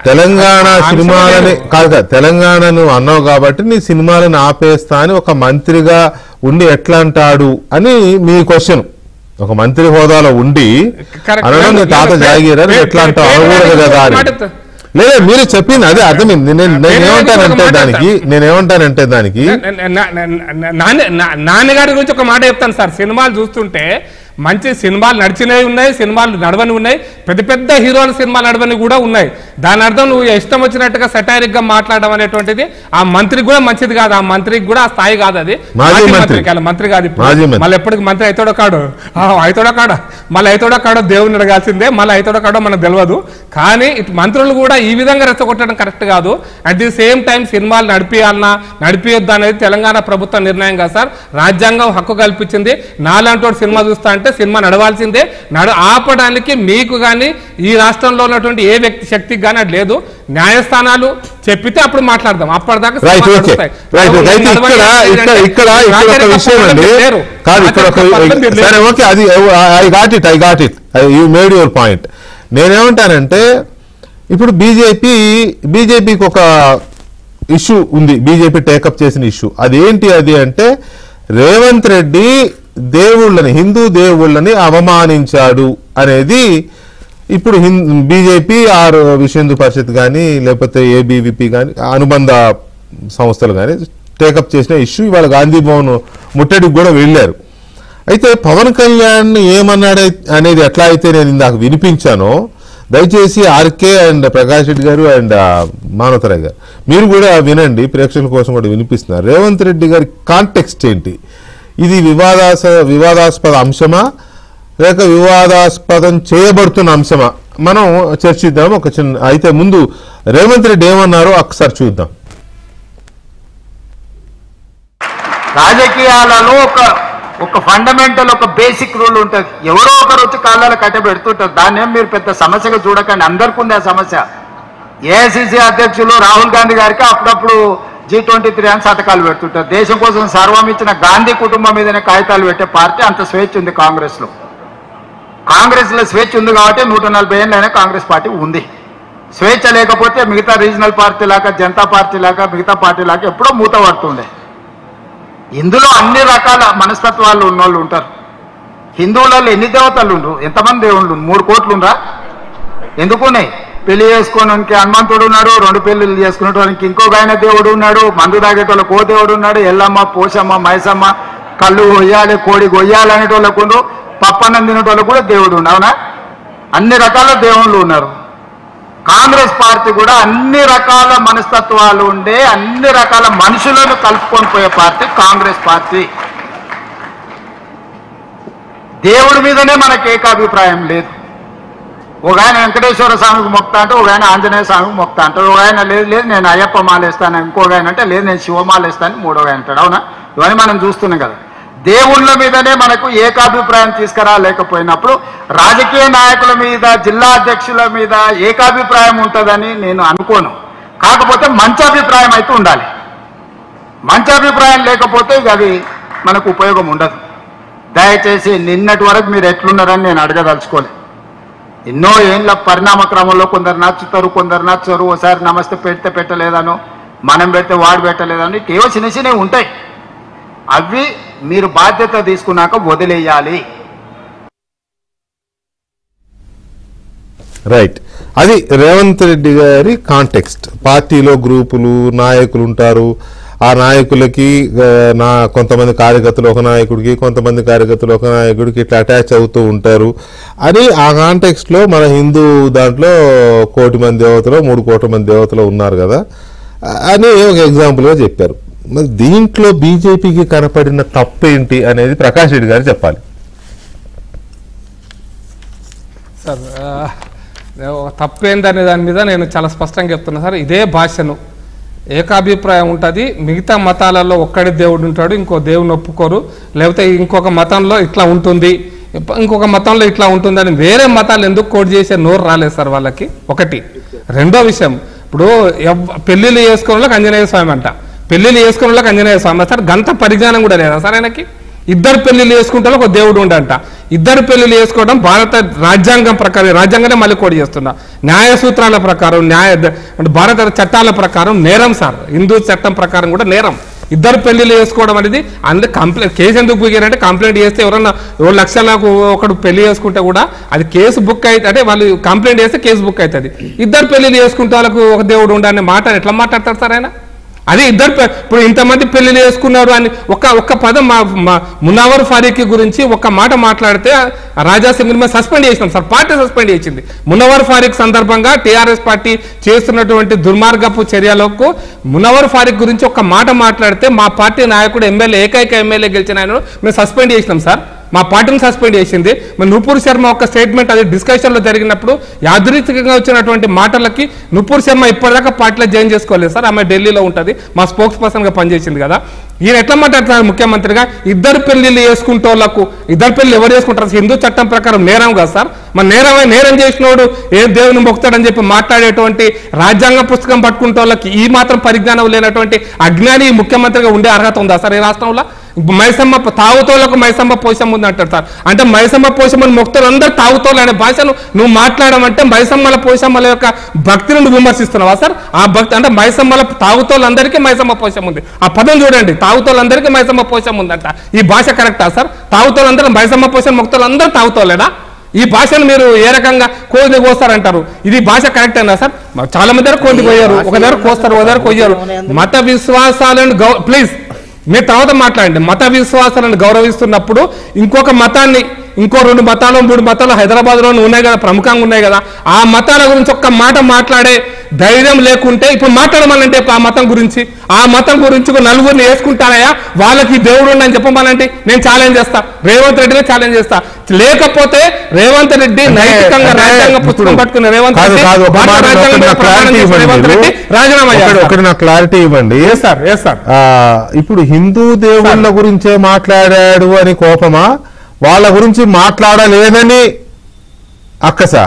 తెలంగాణ సినిమాలని కాదు, తెలంగాణను అన్నావు కాబట్టి నీ సినిమాలను ఆపేస్తా అని ఒక మంత్రిగా ఉండి ఎట్లా అంటాడు అని మీ క్వశ్చన్. ఒక మంత్రి హోదాలో ఉండి అనడం నీ తాత జాగీరని ఎట్లా అంటావు, అనకూడదు కదా అని. లేదా మీరు చెప్పింది అదే అర్థమైంది. నేనేమంటానంటే దానికి నాన్నగారి గురించి ఒక మాట చెప్తాను సార్. సినిమాలు చూస్తుంటే మంచి సినిమాలు నడిచినవి ఉన్నాయి, సినిమాలు నడవని ఉన్నాయి, పెద్ద పెద్ద హీరోల సినిమాలు నడవని కూడా ఉన్నాయి. దాని అర్థం నువ్వు ఇష్టం వచ్చినట్టుగా సెటైరిక్ గా మాట్లాడడం అనేటువంటిది ఆ మంత్రికి కూడా మంచిది కాదు. ఆ మంత్రికి కూడా ఆ స్థాయి కాదు. అది మంత్రి కాదు. మళ్ళీ ఎప్పటికి మంత్రి అవుతాడో కాడు మళ్ళీ అవుతాడో కాడో దేవుని అడగాల్సిందే. మళ్ళీ అవుతాడో కాడో మనకు తెలియదు. కానీ మంత్రులు కూడా ఈ విధంగా రెచ్చగొట్టడం కరెక్ట్ కాదు. అట్ ది సేమ్ టైం సినిమాలు నడిపియొద్దు అనేది తెలంగాణ ప్రభుత్వ నిర్ణయం కాదు సార్. రాజ్యాంగం హక్కు కల్పించింది. నాలాంటి సినిమా చూస్తా అంటే సినిమా నడవాల్సిందే. ఆపడానికి మీకు కానీ ఈ రాష్ట్రంలో ఉన్నటువంటి ఏ వ్యక్తి శక్తికి కానీ అది లేదు. న్యాయస్థానాలు చెప్పితే అప్పుడు మాట్లాడదాం. అప్పటిదాకా నేనేమంటానంటే, ఇప్పుడు బీజేపీకి ఒక ఇష్యూ ఉంది, బీజేపీ టేకప్ చేసిన ఇష్యూ. అదేంటి అది అంటే, రేవంత్ రెడ్డి దేవుళ్ళని, హిందూ దేవుళ్ళని అవమానించాడు అనేది ఇప్పుడు బీజేపీ ఆర్ విశ్వ హిందూ పరిషత్ కానీ లేకపోతే ఏబీవీపీ కానీ అనుబంధ సంస్థలు కానీ టేకప్ చేసిన ఇష్యూ. ఇవాళ గాంధీ భవన్ ముట్టడికి కూడా వెళ్ళారు. అయితే పవన్ కళ్యాణ్ ఏమన్నాడు అనేది ఎట్లా అయితే నేను ఇందాక వినిపించానో, దయచేసి ఆర్కే అండ్ ప్రకాష్ రెడ్డి గారు అండ్ మానవతరాయ్ గారు మీరు కూడా వినండి, ప్రేక్షకుల కోసం కూడా వినిపిస్తున్నారు. రేవంత్ రెడ్డి గారి కాంటెక్స్ట్ ఏంటి, ఇది వివాదాస్పద అంశమా లేక వివాదాస్పదం చేయబడుతున్న అంశమా, మనం చర్చిద్దాం. ఒక చిన్న అయితే ముందు రేవంత్ రెడ్డి ఏమన్నారో ఒకసారి చూద్దాం. రాజకీయాలలో ఒక ఫండమెంటల్ ఒక బేసిక్ రూల్ ఉంటుంది. ఎవరో ఒకరు వచ్చి కాళ్ళలో కట్టబెడుతుంటారు. దాన్ని ఏం మీరు పెద్ద సమస్యగా చూడకండి. అందరికీ ఉంది ఆ సమస్య. ఏఐసిసి అధ్యక్షులు రాహుల్ గాంధీ గారికి అప్పుడప్పుడు G23 అని సంతకాలు పెడుతుంటారు. దేశం కోసం సర్వం ఇచ్చిన గాంధీ కుటుంబం మీదనే కాగితాలు పెట్టే పార్టీ. అంత స్వేచ్ఛ ఉంది కాంగ్రెస్లో. కాంగ్రెస్లో స్వేచ్ఛ ఉంది కాబట్టి 140 ఏళ్ళైనా కాంగ్రెస్ పార్టీ ఉంది. స్వేచ్ఛ లేకపోతే మిగతా రీజనల్ పార్టీ లాగా, జనతా పార్టీ లాగా, మిగతా పార్టీ లాగా ఎప్పుడో మూత పడుతుండే. ఇందులో అన్ని రకాల మనస్తత్వాలు ఉన్నోళ్ళు ఉంటారు. హిందువులలో ఎన్ని దేవతలు ఉండరు, ఎంతమంది దేవుళ్ళు? 3 కోట్లు ఉండరా? ఎందుకున్నాయి? పెళ్లి చేసుకోవడానికి హనుమంతుడు ఉన్నాడు, 2 పెళ్లిళ్ళు చేసుకునేటానికి ఇంకొక ఆయన దేవుడు ఉన్నాడు, మందు తాగేటోళ్ళకి ఓ దేవుడు ఉన్నాడు, ఎల్లమ్మ, పోషమ్మ, మైసమ్మ, కళ్ళు కొయ్యాలి, కోడి కొయ్యాలి అనేటోళ్ళకు, పప్పన్నం తినేటోళ్ళకు కూడా దేవుడు ఉండు. అవునా? అన్ని రకాల దేవుళ్ళు ఉన్నారు. కాంగ్రెస్ పార్టీ కూడా అన్ని రకాల మనస్తత్వాలు ఉండే, అన్ని రకాల మనుషులను కలుపుకొని పోయే పార్టీ కాంగ్రెస్ పార్టీ. దేవుడి మీదనే మనకు ఏకాభిప్రాయం లేదు. ఒక ఆయన వెంకటేశ్వర స్వామికి మొక్తా అంటే, ఒక ఆయన ఆంజనేయ స్వామికి మొక్తా అంటాడు, ఒక ఆయన లేదు నేను అయ్యప్ప మాలేస్తాను, ఇంకొక ఆయన అంటే లేదు నేను శివమాలేస్తాను, మూడో ఆయన అంటాడు. అవునా? ఇవన్నీ మనం చూస్తున్నాం కదా. దేవుళ్ళ మీదనే మనకు ఏకాభిప్రాయం తీసుకురాలేకపోయినప్పుడు రాజకీయ నాయకుల మీద, జిల్లా అధ్యక్షుల మీద ఏకాభిప్రాయం ఉంటుందని నేను అనుకోను. కాకపోతే మంచి అభిప్రాయం అయితే ఉండాలి. మంచి అభిప్రాయం లేకపోతే ఇక అది మనకు ఉపయోగం ఉండదు. దయచేసి నిన్నటి వరకు మీరు ఎట్లున్నారని నేను అడగదలుచుకోలేదు. ఎన్నో ఏళ్ళ పరిణామ క్రమంలో కొందరు నచ్చుతారు, కొందరు నచ్చరు. ఒకసారి నమస్తే పెడితే పెట్టలేదను, మనం పెడితే వాడు పెట్టలేదని కేవో చిన్న చిన్నవి ఉంటాయి. అవి మీరు బాధ్యత తీసుకున్నాక వదిలేయాలి. రైట్, అది రేవంత్ రెడ్డి గారి కాంటెక్స్ట్. పార్టీలో గ్రూపులు, నాయకులు ఉంటారు. ఆ నాయకులకి కొంతమంది కార్యకర్తలు ఒక నాయకుడికి, కొంతమంది కార్యకర్తలు ఒక నాయకుడికి ఇట్లా అటాచ్ అవుతూ ఉంటారు అని ఆ కాంటెక్స్ట్లో మన హిందూ దాంట్లో 1 కోటి మంది దేవతలు, 3 కోట్ల మంది దేవతలు ఉన్నారు కదా అని ఒక ఎగ్జాంపుల్గా చెప్పారు. మరి దీంట్లో బీజేపీకి కనపడిన తప్పేంటి అనేది ప్రకాష్ రెడ్డి గారు చెప్పాలి. సార్ తప్పేందనే దాని మీద నేను చాలా స్పష్టంగా చెప్తున్నా సార్. ఇదే భాషను ఏకాభిప్రాయం ఉంటుంది. మిగతా మతాలలో ఒక్కడి దేవుడు ఉంటాడు, ఇంకో దేవుని ఒప్పుకోరు. లేకపోతే ఇంకొక మతంలో ఇట్లా ఉంటుంది, ఇంకొక మతంలో ఇట్లా ఉంటుంది అని వేరే మతాలు ఎందుకు కోడ్ చేసే నోరు రాలేదు సార్ వాళ్ళకి. ఒకటి. రెండో విషయం, ఇప్పుడు పెళ్లిళ్ళు చేసుకున్న వాళ్ళకి ఆంజనేయ స్వామి అంట, పెళ్లిళ్ళు చేసుకున్న వాళ్ళకి ఆంజనేయ స్వామి సార్. గంత పరిజ్ఞానం కూడా లేదా సార్ ఆయనకి? 2 పెళ్లిళ్ళు చేసుకుంటే ఒక దేవుడు ఉండంట. 2 పెళ్లిళ్ళు చేసుకోవడం భారత రాజ్యాంగం ప్రకారం, రాజ్యాంగానే మళ్ళీ కోడి చేస్తున్నా, న్యాయ సూత్రాల ప్రకారం, భారత చట్టాల ప్రకారం నేరం సార్. హిందూ చట్టం ప్రకారం కూడా నేరం. 2 పెళ్లిళ్ళు చేసుకోవడం అనేది. అందుకే కంప్లైంట్ కేసు ఎందుకు బుక్కారంటే, కంప్లైంట్ చేస్తే ఎవరన్నా 7 లక్షలకు ఒకడు పెళ్లి చేసుకుంటే కూడా అది కేసు బుక్ అయితే, అంటే వాళ్ళు కంప్లైంట్ చేస్తే కేసు బుక్ అవుతుంది. 2 పెళ్లిళ్ళు చేసుకుంటే వాళ్ళకు ఒక దేవుడు ఉండనే మాట ఎట్లా మాట్లాడతారు సార్ ఆయన? అది ఇప్పుడు ఇంతమంది పెళ్లిళ్ళు చేసుకున్నారు అని ఒక్క పదం మునవర్ ఫారూక్ గురించి ఒక్క మాట మాట్లాడితే రాజా సింగ్ సస్పెండ్ చేసినాం సార్. పార్టీ సస్పెండ్ చేసింది. మునవర్ ఫారూక్ సందర్భంగా టీఆర్ఎస్ పార్టీ చేస్తున్నటువంటి దుర్మార్గపు చర్యలకు మునవర్ ఫారూక్ గురించి ఒక్క మాట మాట్లాడితే మా పార్టీ నాయకుడు ఏకైక ఎమ్మెల్యే గెలిచిన ఆయన మేము సస్పెండ్ చేసినాం సార్. మా పార్టీని సస్పెండ్ చేసింది. మరి నుపూర్ శర్మ ఒక స్టేట్మెంట్ అది డిస్కషన్లో జరిగినప్పుడు యాదృచ్ఛికంగా వచ్చినటువంటి మాటలకి నుపూర్ శర్మ ఇప్పటిదాకా పార్టీలో జాయిన్ చేసుకోలేదు సార్. ఆమె ఢిల్లీలో ఉంటుంది, మా స్పోక్స్ పర్సన్గా పనిచేసింది కదా. ఈయన ఎట్లా మాట్లాడుతున్నారు ముఖ్యమంత్రిగా? 2 పెళ్లిళ్ళు చేసుకుంటే వాళ్ళకు 2 పెళ్లి ఎవరు చేసుకుంటారు? హిందూ చట్టం ప్రకారం నేరం కదా సార్. మరి నేరం చేసినోడు ఏ దేవుని మొక్కుతాడని చెప్పి మాట్లాడేటువంటి రాజ్యాంగ పుస్తకం పట్టుకుంటే వాళ్ళకి ఈ మాత్రం పరిజ్ఞానం లేనటువంటి అజ్ఞాని ముఖ్యమంత్రిగా ఉండే అర్హత ఉందా సార్ ఈ రాష్ట్రంలో? మైసమ్మ తాగుతోళ్ళకు మైసమ్మ పోషం ఉంది అంటారు సార్. అంటే మైసమ్మ పోషమ్మని మొక్తలు అందరూ తాగుతోళ్ళు అనే భాషను నువ్వు మాట్లాడమంటే మైసమ్మల పోషమ్మల యొక్క భక్తిని నువ్వు విమర్శిస్తున్నావా సార్? ఆ భక్తి అంటే మైసమ్మల తాగుతోళ్ళందరికీ మైసమ్మ పోషం ఉంది. ఆ పదం చూడండి, తాగుతోళ్ళందరికీ మైసమ్మ పోషం ఉందంట. ఈ భాష కరెక్టా సార్? తాగుతోళ్ళందరూ మైసమ్మ పోషం మొక్తలు అందరూ తాగుతోలేదా? ఈ భాషను మీరు ఏ రకంగా కోడిని కోస్తారంటారు? ఇది భాష కరెక్ట్ అయినా సార్? చాలా మంది దగ్గర కోడిని కోయారు, ఒక దగ్గర కోస్తారు, ఒక దగ్గర కొయ్యారు. మత విశ్వాసాలను ప్లీజ్ మీరు తర్వాత మాట్లాడండి. మత విశ్వాసాలను గౌరవిస్తున్నప్పుడు ఇంకొక మతాన్ని, ఇంకో 2 మతాలు 3 మతాలు హైదరాబాద్లో ఉన్నాయి కదా, ప్రముఖంగా ఉన్నాయి కదా, ఆ మతాల గురించి ఒక్క మాట మాట్లాడే ధైర్యం లేకుంటే ఇప్పుడు మాట్లాడమనంటే ఆ మతం గురించి నలుగురిని వేసుకుంటానయా వాళ్ళకి దేవుడు అని చెప్పమనంటే నేను ఛాలెంజ్ చేస్తా, రేవంత్ రెడ్డినే ఛాలెంజ్ చేస్తా. లేకపోతే రేవంత్ రెడ్డి నైతికంగా రాజ్యాంగ పుస్తకం పట్టుకున్న రేవంత్ రెడ్డి రాజీనామా చేస్తారు. నాకు క్లారిటీ ఇవ్వండి సార్. ఇప్పుడు హిందూ దేవుళ్ళ గురించే మాట్లాడాడు అని కోపమా, వాళ్ళ గురించి మాట్లాడలేదని అక్కసా?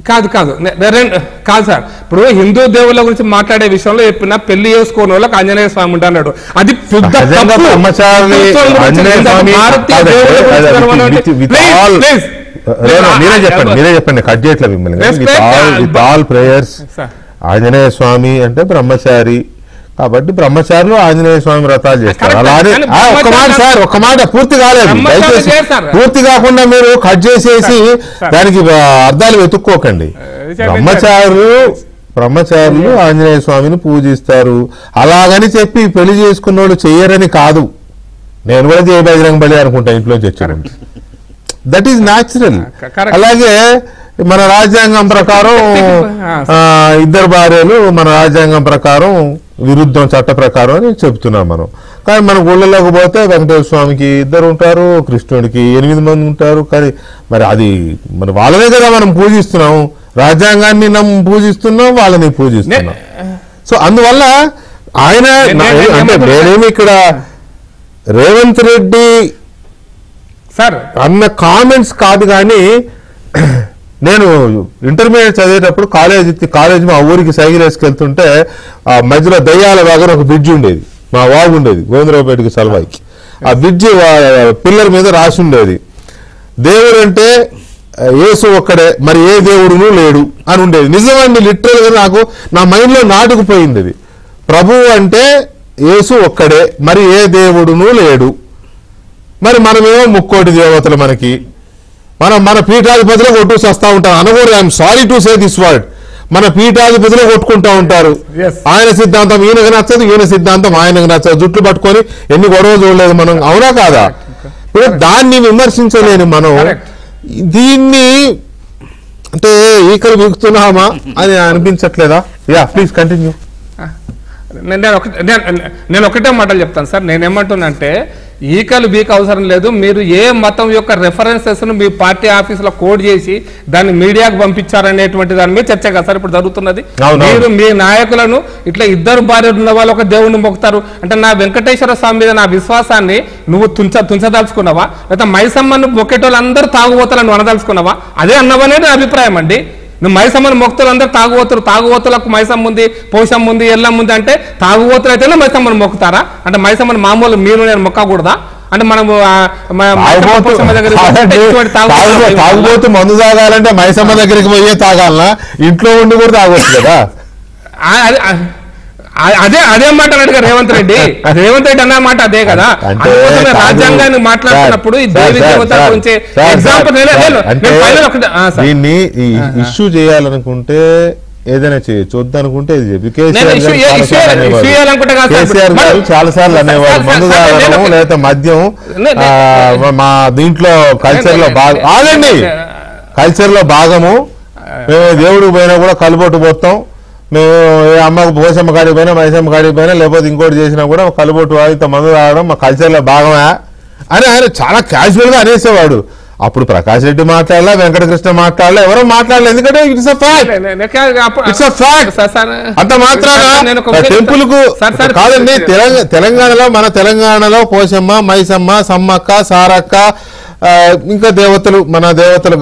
కాదు సార్. ఇప్పుడు హిందూ దేవుళ్ళ గురించి మాట్లాడే విషయంలో చెప్పిన పెళ్లి చేసుకోని వాళ్ళకి ఆంజనేయ స్వామి ఉంటాడు. అది మీరే చెప్పండి, కట్ చేయట్లేదు మిమ్మల్ని. విత్ ఆల్ ప్రేయర్స్, ఆంజనేయ స్వామి అంటే బ్రహ్మచారి కాబట్టి బ్రహ్మచారులు ఆంజనేయ స్వామి వ్రతాలు చేస్తారు. అలానే ఒక్క మాట పూర్తి కాలేదు, దయచేసి పూర్తి కాకుండా మీరు కట్ చేసేసి దానికి అర్థాలు వెతుక్కోకండి. బ్రహ్మచారులు ఆంజనేయ స్వామిని పూజిస్తారు. అలాగని చెప్పి పెళ్లి చేసుకున్న వాళ్ళు చెయ్యరని కాదు. నేను కూడా జయ బజరంగ బలి అనుకుంటా ఇంట్లోంచి వచ్చాను. That is natural. అలాగే మన రాజ్యాంగం ప్రకారం 2 భార్యలు మన రాజ్యాంగం ప్రకారం విరుద్ధం, చట్ట ప్రకారం అని చెప్తున్నాం మనం. కానీ మన గుళ్ళలోకి పోతే వెంకటేశ్వర స్వామికి 2 ఉంటారు, కృష్ణుడికి 8 మంది ఉంటారు. కానీ మరి అది మరి వాళ్ళనే కదా మనం పూజిస్తున్నాం, రాజ్యాంగాన్ని పూజిస్తున్నాం, వాళ్ళని పూజిస్తున్నాం. సో అందువల్ల ఆయన అంటే నేనేమి ఇక్కడ రేవంత్ రెడ్డి సార్ అన్న కామెంట్స్ కాదు, కానీ నేను ఇంటర్మీడియట్ చదివేటప్పుడు కాలేజ్ మా ఊరికి సైకిల్ వేసుకెళ్తుంటే ఆ మధ్యలో దయ్యాల భాగం ఒక బ్రిడ్జ్ ఉండేది, మా వాగు ఉండేది గోవిందరావుపేటకి సలవాయికి. ఆ బ్రిడ్జి పిల్లర్ మీద రాసి ఉండేది, దేవుడు అంటే యేసు ఒక్కడే, మరి ఏ దేవుడును లేడు అని ఉండేది. నిజమండి, లిటరల్ గా నాకు నా మైండ్ లో నాటుకుపోయింది అది. ప్రభువు అంటే యేసు ఒక్కడే, మరి ఏ దేవుడును లేడు. మరి మనమేమో 3 దేవతలు, మన పీఠాధిపతిలో కొట్టు వస్తూ ఉంటాం. అనకూడదు, I'm sorry to say this word. మన పీఠాధిపతిలో కొట్టుకుంటా ఉంటారు. ఆయన సిద్ధాంతం ఈయనకు నచ్చదు, ఈయన సిద్ధాంతం ఆయనకు నచ్చదు. జుట్లు పట్టుకొని ఎన్ని గొడవలు చూడలేదు మనం, అవునా కాదా? ఇప్పుడు దాన్ని విమర్శించలేని మనం దీన్ని అంటే ఈకలు బిగుతున్నామా అని అనిపించట్లేదా? Yeah please continue. నేను ఒకటే మాటలు చెప్తాను సార్. నేనేమంటున్నానంటే ఈకలు బీక్ అవసరం లేదు. మీరు ఏ మతం యొక్క రెఫరెన్సెస్ ను మీ పార్టీ ఆఫీసులో కోడ్ చేసి దాన్ని మీడియాకు పంపించారనేటువంటి దాని మీద చర్చ కదా సార్ ఇప్పుడు జరుగుతున్నది. మీరు మీ నాయకులను ఇట్లా 2 భార్యలు ఉన్న వాళ్ళు ఒక దేవుడిని మొక్కుతారు అంటే నా వెంకటేశ్వర స్వామి మీద నా విశ్వాసాన్ని నువ్వు తుంచదలుచుకున్నావా, లేకపోతే మైసమ్మను మొక్కేటోళ్ళు అందరూ తాగుబోతాలని అనదలుచుకున్నావా? అదే అన్నవనేది నా అభిప్రాయం అండి. నువ్వు మైసమ్మను మొక్కుతారు, అందరూ తాగుబోతులకు మైసమ్మ ఉంది, పోషమ్మ ఉంది, ఎల్లమ్మ ఉంది అంటే తాగుబోతులు అయితేనే మైసమ్మను మొక్కుతారా? అంటే మైసమ్మను మామూలు మీరు నేను మొక్కకూడదా? అంటే మనము తాగుబోతు మందు తాగాలంటే మైసమ్మ దగ్గరికి పోయే తాగాలనా? ఇంట్లో ఉండి కూడా తాగొచ్చు కదా. అదే మాట అన్నాడు రేవంత్ రెడ్డి అన్న మాట అదే కదా. రాజ్యాంగాన్ని మాట్లాడుతున్నప్పుడు ఈ దేవి దేవత గురించి ఎగ్జాంపుల్ దీన్ని ఇష్యూ చేయాలనుకుంటే ఏదైనా చేయొచ్చు, వద్దనుకుంటే ఇది చెప్పి కేసీఆర్ గారు చాలా సార్లు అనేవాడు మందు తాగడం లేదా మద్యం మా దీంట్లో కల్చర్ లో భాగం. ఆగండి, కల్చర్ లో భాగము. మేము దేవుడికి పోయినా కూడా కలుబొట్టు పోతాం. మేము అమ్మకు పోసమ్మ కాడికి పోయినా, మైసమ్మ కాడికి పోయినా, లేకపోతే ఇంకోటి చేసినా కూడా కలుబొట్టు ఇంత మందు తాగడం మా కల్చర్లో భాగమా అని ఆయన చాలా క్యాజువల్ గా అనేసేవాడు. అప్పుడు ప్రకాష్ రెడ్డి మాట్లాడలా, వెంకటకృష్ణ మాట్లాడలా, ఎవరో మాట్లాడలేదు. ఎందుకంటే ఇట్స్ అ ఫ్యాక్ట్. అంత మాత్రాన టెంపుల్ కు కాదండి. మన తెలంగాణలో పోసమ్మ, మైసమ్మ, సమ్మక్క, సారక్క, ఇంకా దేవతలు, మన దేవతలు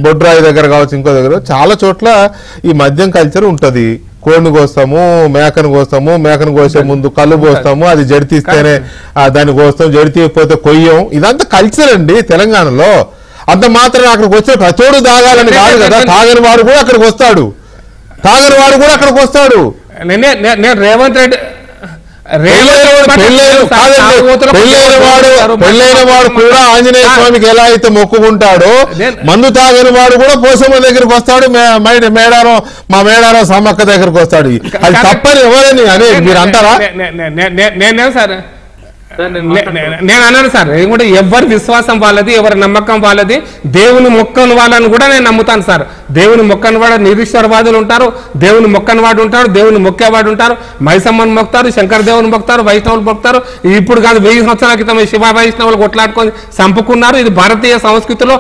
బొడ్రాయి దగ్గర కావచ్చు, ఇంకో దగ్గర చాలా చోట్ల ఈ మద్యం కల్చర్ ఉంటది. కోడిని కోస్తాము, మేకను కోసే ముందు కళ్ళు పోస్తాము, అది జడితీస్తేనే దాన్ని కోస్తాం, జడితీయకపోతే కొయ్యం. ఇదంతా కల్చర్ అండి తెలంగాణలో. అంత మాత్రం అక్కడికి వచ్చే ప్రతోడు తాగాలని కాదు కదా, తాగని వాడు కూడా అక్కడికి వస్తాడు. నేను రేవంత్ రెడ్డి పెళ్ళైన వాడు కూడా ఆంజనేయ స్వామికి ఎలా అయితే మొక్కుకుంటాడో, మందు తాగని వాడు కూడా పోసమ్మ దగ్గరికి వస్తాడు, మా మేడారం సమ్మక్క దగ్గరికి వస్తాడు. అది తప్పని ఎవరని అనేది మీరు అంటారా? నేనే సార్ నేను అన్నాను సార్, కూడా ఎవరి విశ్వాసం వాళ్ళది, ఎవరి నమ్మకం వాళ్ళది. దేవుని మొక్కని వాళ్ళని కూడా నేను నమ్ముతాను సార్. దేవుని మొక్కని వాడు నిరీశ్వరవాదులు ఉంటారు, దేవుని మొక్కని వాడు ఉంటారు, దేవుని మొక్కేవాడు ఉంటారు. మైసమ్మని మొక్తారు, శంకర దేవుని మొక్తారు, వైష్ణవులు మొక్తారు. ఇప్పుడు కాదు 1000 సంవత్సరాల క్రితం శివ వైష్ణవులు కొట్లాడుకొని చంపుకున్నారు. ఇది భారతీయ సంస్కృతిలో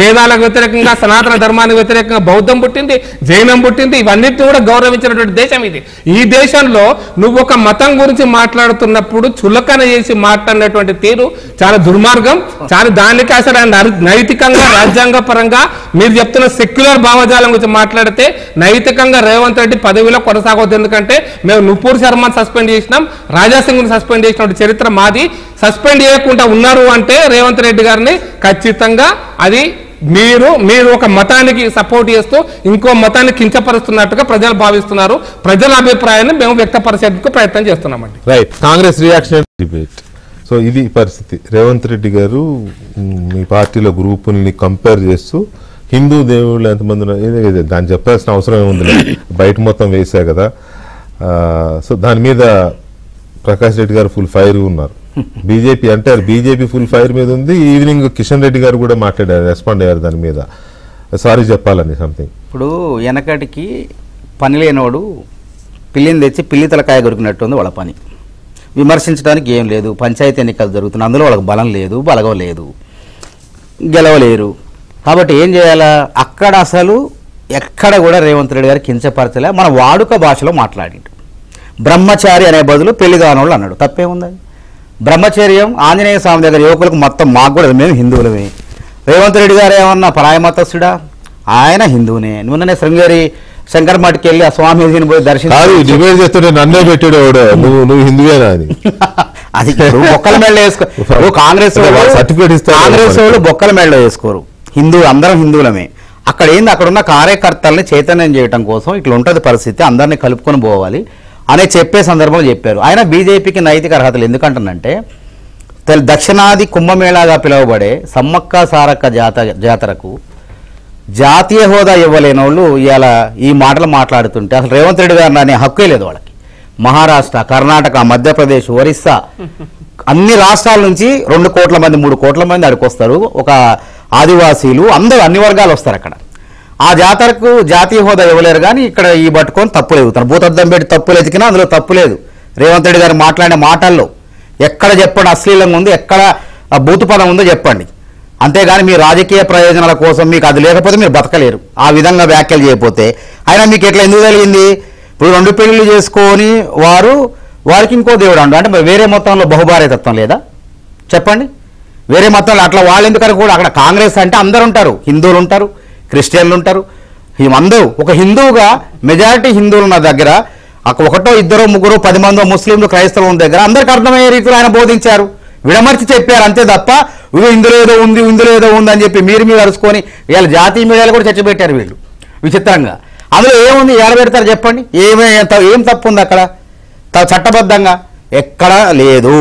వేదాలకు వ్యతిరేకంగా, సనాతన ధర్మానికి వ్యతిరేకంగా బౌద్ధం పుట్టింది, జైనం పుట్టింది. ఇవన్నిటిని కూడా గౌరవించినటువంటి దేశం ఇది. ఈ దేశంలో నువ్వు ఒక మతం గురించి మాట్లాడుతున్నప్పుడు చులకన చేసి మాట్లాడినటువంటి తీరు చాలా దుర్మార్గం. చాలా దానికి అసలు నైతికంగా, రాజ్యాంగ పరంగా మీరు చెప్తున్న సెక్యులర్ భావజాలం గురించి మాట్లాడితే నైతికంగా రేవంత్ రెడ్డి పదవిలో కొనసాగవద్దు. ఎందుకంటే మేము నుపూర్ శర్మను సస్పెండ్ చేసినాం, రాజాసింగ్ను సస్పెండ్ చేసిన చరిత్ర మాది. సస్పెండ్ చేయకుండా ఉన్నారు అంటే రేవంత్ రెడ్డి గారిని ఖచ్చితంగా అది మీరు ఒక మతానికి సపోర్ట్ చేస్తూ ఇంకో మతాన్ని కించపరుస్తున్నట్టుగా ప్రజలు భావిస్తున్నారు. ప్రజల అభిప్రాయాన్ని మేము వ్యక్తపరిచేందుకు ప్రయత్నం చేస్తున్నామండి. Right. Congress reaction debate. So ఇది పరిస్థితి. రేవంత్ రెడ్డి గారు మీ పార్టీలో గ్రూపుల్ని కంపేర్ చేస్తూ హిందూ దేవుళ్ళు ఎంతమంది దాన్ని చెప్పాల్సిన అవసరం ఏముంది, బయట మొత్తం వేసా కదా. సో దాని మీద ప్రకాష్ రెడ్డి గారు ఫుల్ ఫైర్ ఉన్నారు. బీజేపీ అంటారు, బీజేపీ ఫుల్ ఫైర్ మీద ఉంది. ఈవినింగ్ కిషన్ రెడ్డి గారు కూడా మాట్లాడారు, రెస్పాండ్ అయ్యారు దాని మీద, సారీ చెప్పాలని సంథింగ్. ఇప్పుడు వెనకటికి పని లేనోడు పిల్లిని తెచ్చి పిల్లి తలకాయ కొరికినట్టుంది వాళ్ళ పని. విమర్శించడానికి ఏం లేదు. పంచాయతీ ఎన్నికలు జరుగుతున్నాయి, అందులో వాళ్ళకి బలం లేదు, బలగం లేదు, గెలవలేరు. కాబట్టి ఏం చేయాలా? అక్కడ అసలు ఎక్కడ కూడా రేవంత్ రెడ్డి గారు కించపరచలే, మన వాడుక భాషలో మాట్లాడిండు. బ్రహ్మచారి అనే బదులు పెళ్లిగానోళ్ళు అన్నాడు. తప్పేముంది? బ్రహ్మచర్యం ఆంజనేయ స్వామి దగ్గర యువకులకు మొత్తం మాకు కూడా మేము హిందువులమే. రేవంత్ రెడ్డి గారు ఏమన్నా పరాయ మతస్థుడా? ఆయన హిందువునే. నువ్వునే శృంగేరి శంకర్ మఠకి వెళ్ళి ఆ స్వామిని పోయి దర్శనం నన్నే పెట్టాడు నువ్వు హిందువేనా అని. అది బొక్కల మెళ్ళ వేసుకో. కాంగ్రెస్ వాళ్ళు బొక్కల మెళ్ళ వేసుకోరు. అందరం హిందువులమే. అక్కడ ఏంది, అక్కడ ఉన్న కార్యకర్తల్ని చైతన్యం చేయడం కోసం ఇట్లా ఉంటుంది పరిస్థితి, అందరినీ కలుపుకొని పోవాలి అనే చెప్పే సందర్భంలో చెప్పారు. ఆయన బీజేపీకి నైతిక అర్హతలు ఎందుకంటానంటే, దక్షిణాది కుంభమేళాగా పిలువబడే సమ్మక్క సారక్క జాతరకు జాతీయ హోదా ఇవ్వలేని వాళ్ళు ఇవాళ ఈ మాటలు మాట్లాడుతుంటే అసలు రేవంత్ రెడ్డి గారు అనే హక్కే లేదు వాళ్ళకి. మహారాష్ట్ర, కర్ణాటక, మధ్యప్రదేశ్, ఒరిస్సా అన్ని రాష్ట్రాల నుంచి 2 కోట్ల మంది 3 కోట్ల మంది అక్కడికి వస్తారు. ఒక ఆదివాసీలు అందరూ అన్ని వర్గాలు వస్తారు అక్కడ. ఆ జాతరకు జాతీయ హోదా ఇవ్వలేరు, కానీ ఇక్కడ ఈ పట్టుకొని తప్పులు ఎదుగుతారు. భూతద్దం పెట్టి తప్పులు ఎతికినా అందులో తప్పు లేదు. రేవంత్ రెడ్డి గారు మాట్లాడిన మాటల్లో ఎక్కడ చెప్పండి అశ్లీలంగా ఉంది, ఎక్కడ బూతు పదం ఉందో చెప్పండి. అంతేగాని మీ రాజకీయ ప్రయోజనాల కోసం మీకు అది లేకపోతే మీరు బతకలేరు. ఆ విధంగా వ్యాఖ్యలు చేయకపోతే అయినా మీకు ఎట్లా ఎందుకు కలిగింది? ఇప్పుడు 2 పెళ్లిళ్ళు చేసుకొని వారికి ఇంకో దేవుడు అండు అంటే వేరే మొత్తంలో బహుభార్యతత్వం లేదా? చెప్పండి. వేరే మొత్తంలో అట్లా వాళ్ళు ఎందుకని కూడా అక్కడ కాంగ్రెస్ అంటే అందరు ఉంటారు, హిందువులు ఉంటారు, క్రిస్టియన్లు ఉంటారు. అందరూ ఒక హిందువుగా మెజారిటీ హిందువులు ఉన్న దగ్గర 1, 2, 3, 10 మందో ముస్లింలు, క్రైస్తవుల దగ్గర అందరికి అర్థమయ్యే రీతిలో ఆయన బోధించారు, విడమర్చి చెప్పారు. అంతే తప్ప ఇందులో ఏదో ఉంది అని చెప్పి మీరు అరుచుకొని వీళ్ళ జాతీయ మీడియాలు కూడా చర్చ పెట్టారు వీళ్ళు విచిత్రంగా. అందులో ఏముంది, ఏడ పెడతారు చెప్పండి? ఏం తప్పు ఉంది అక్కడ? చట్టబద్ధంగా ఎక్కడా లేదు.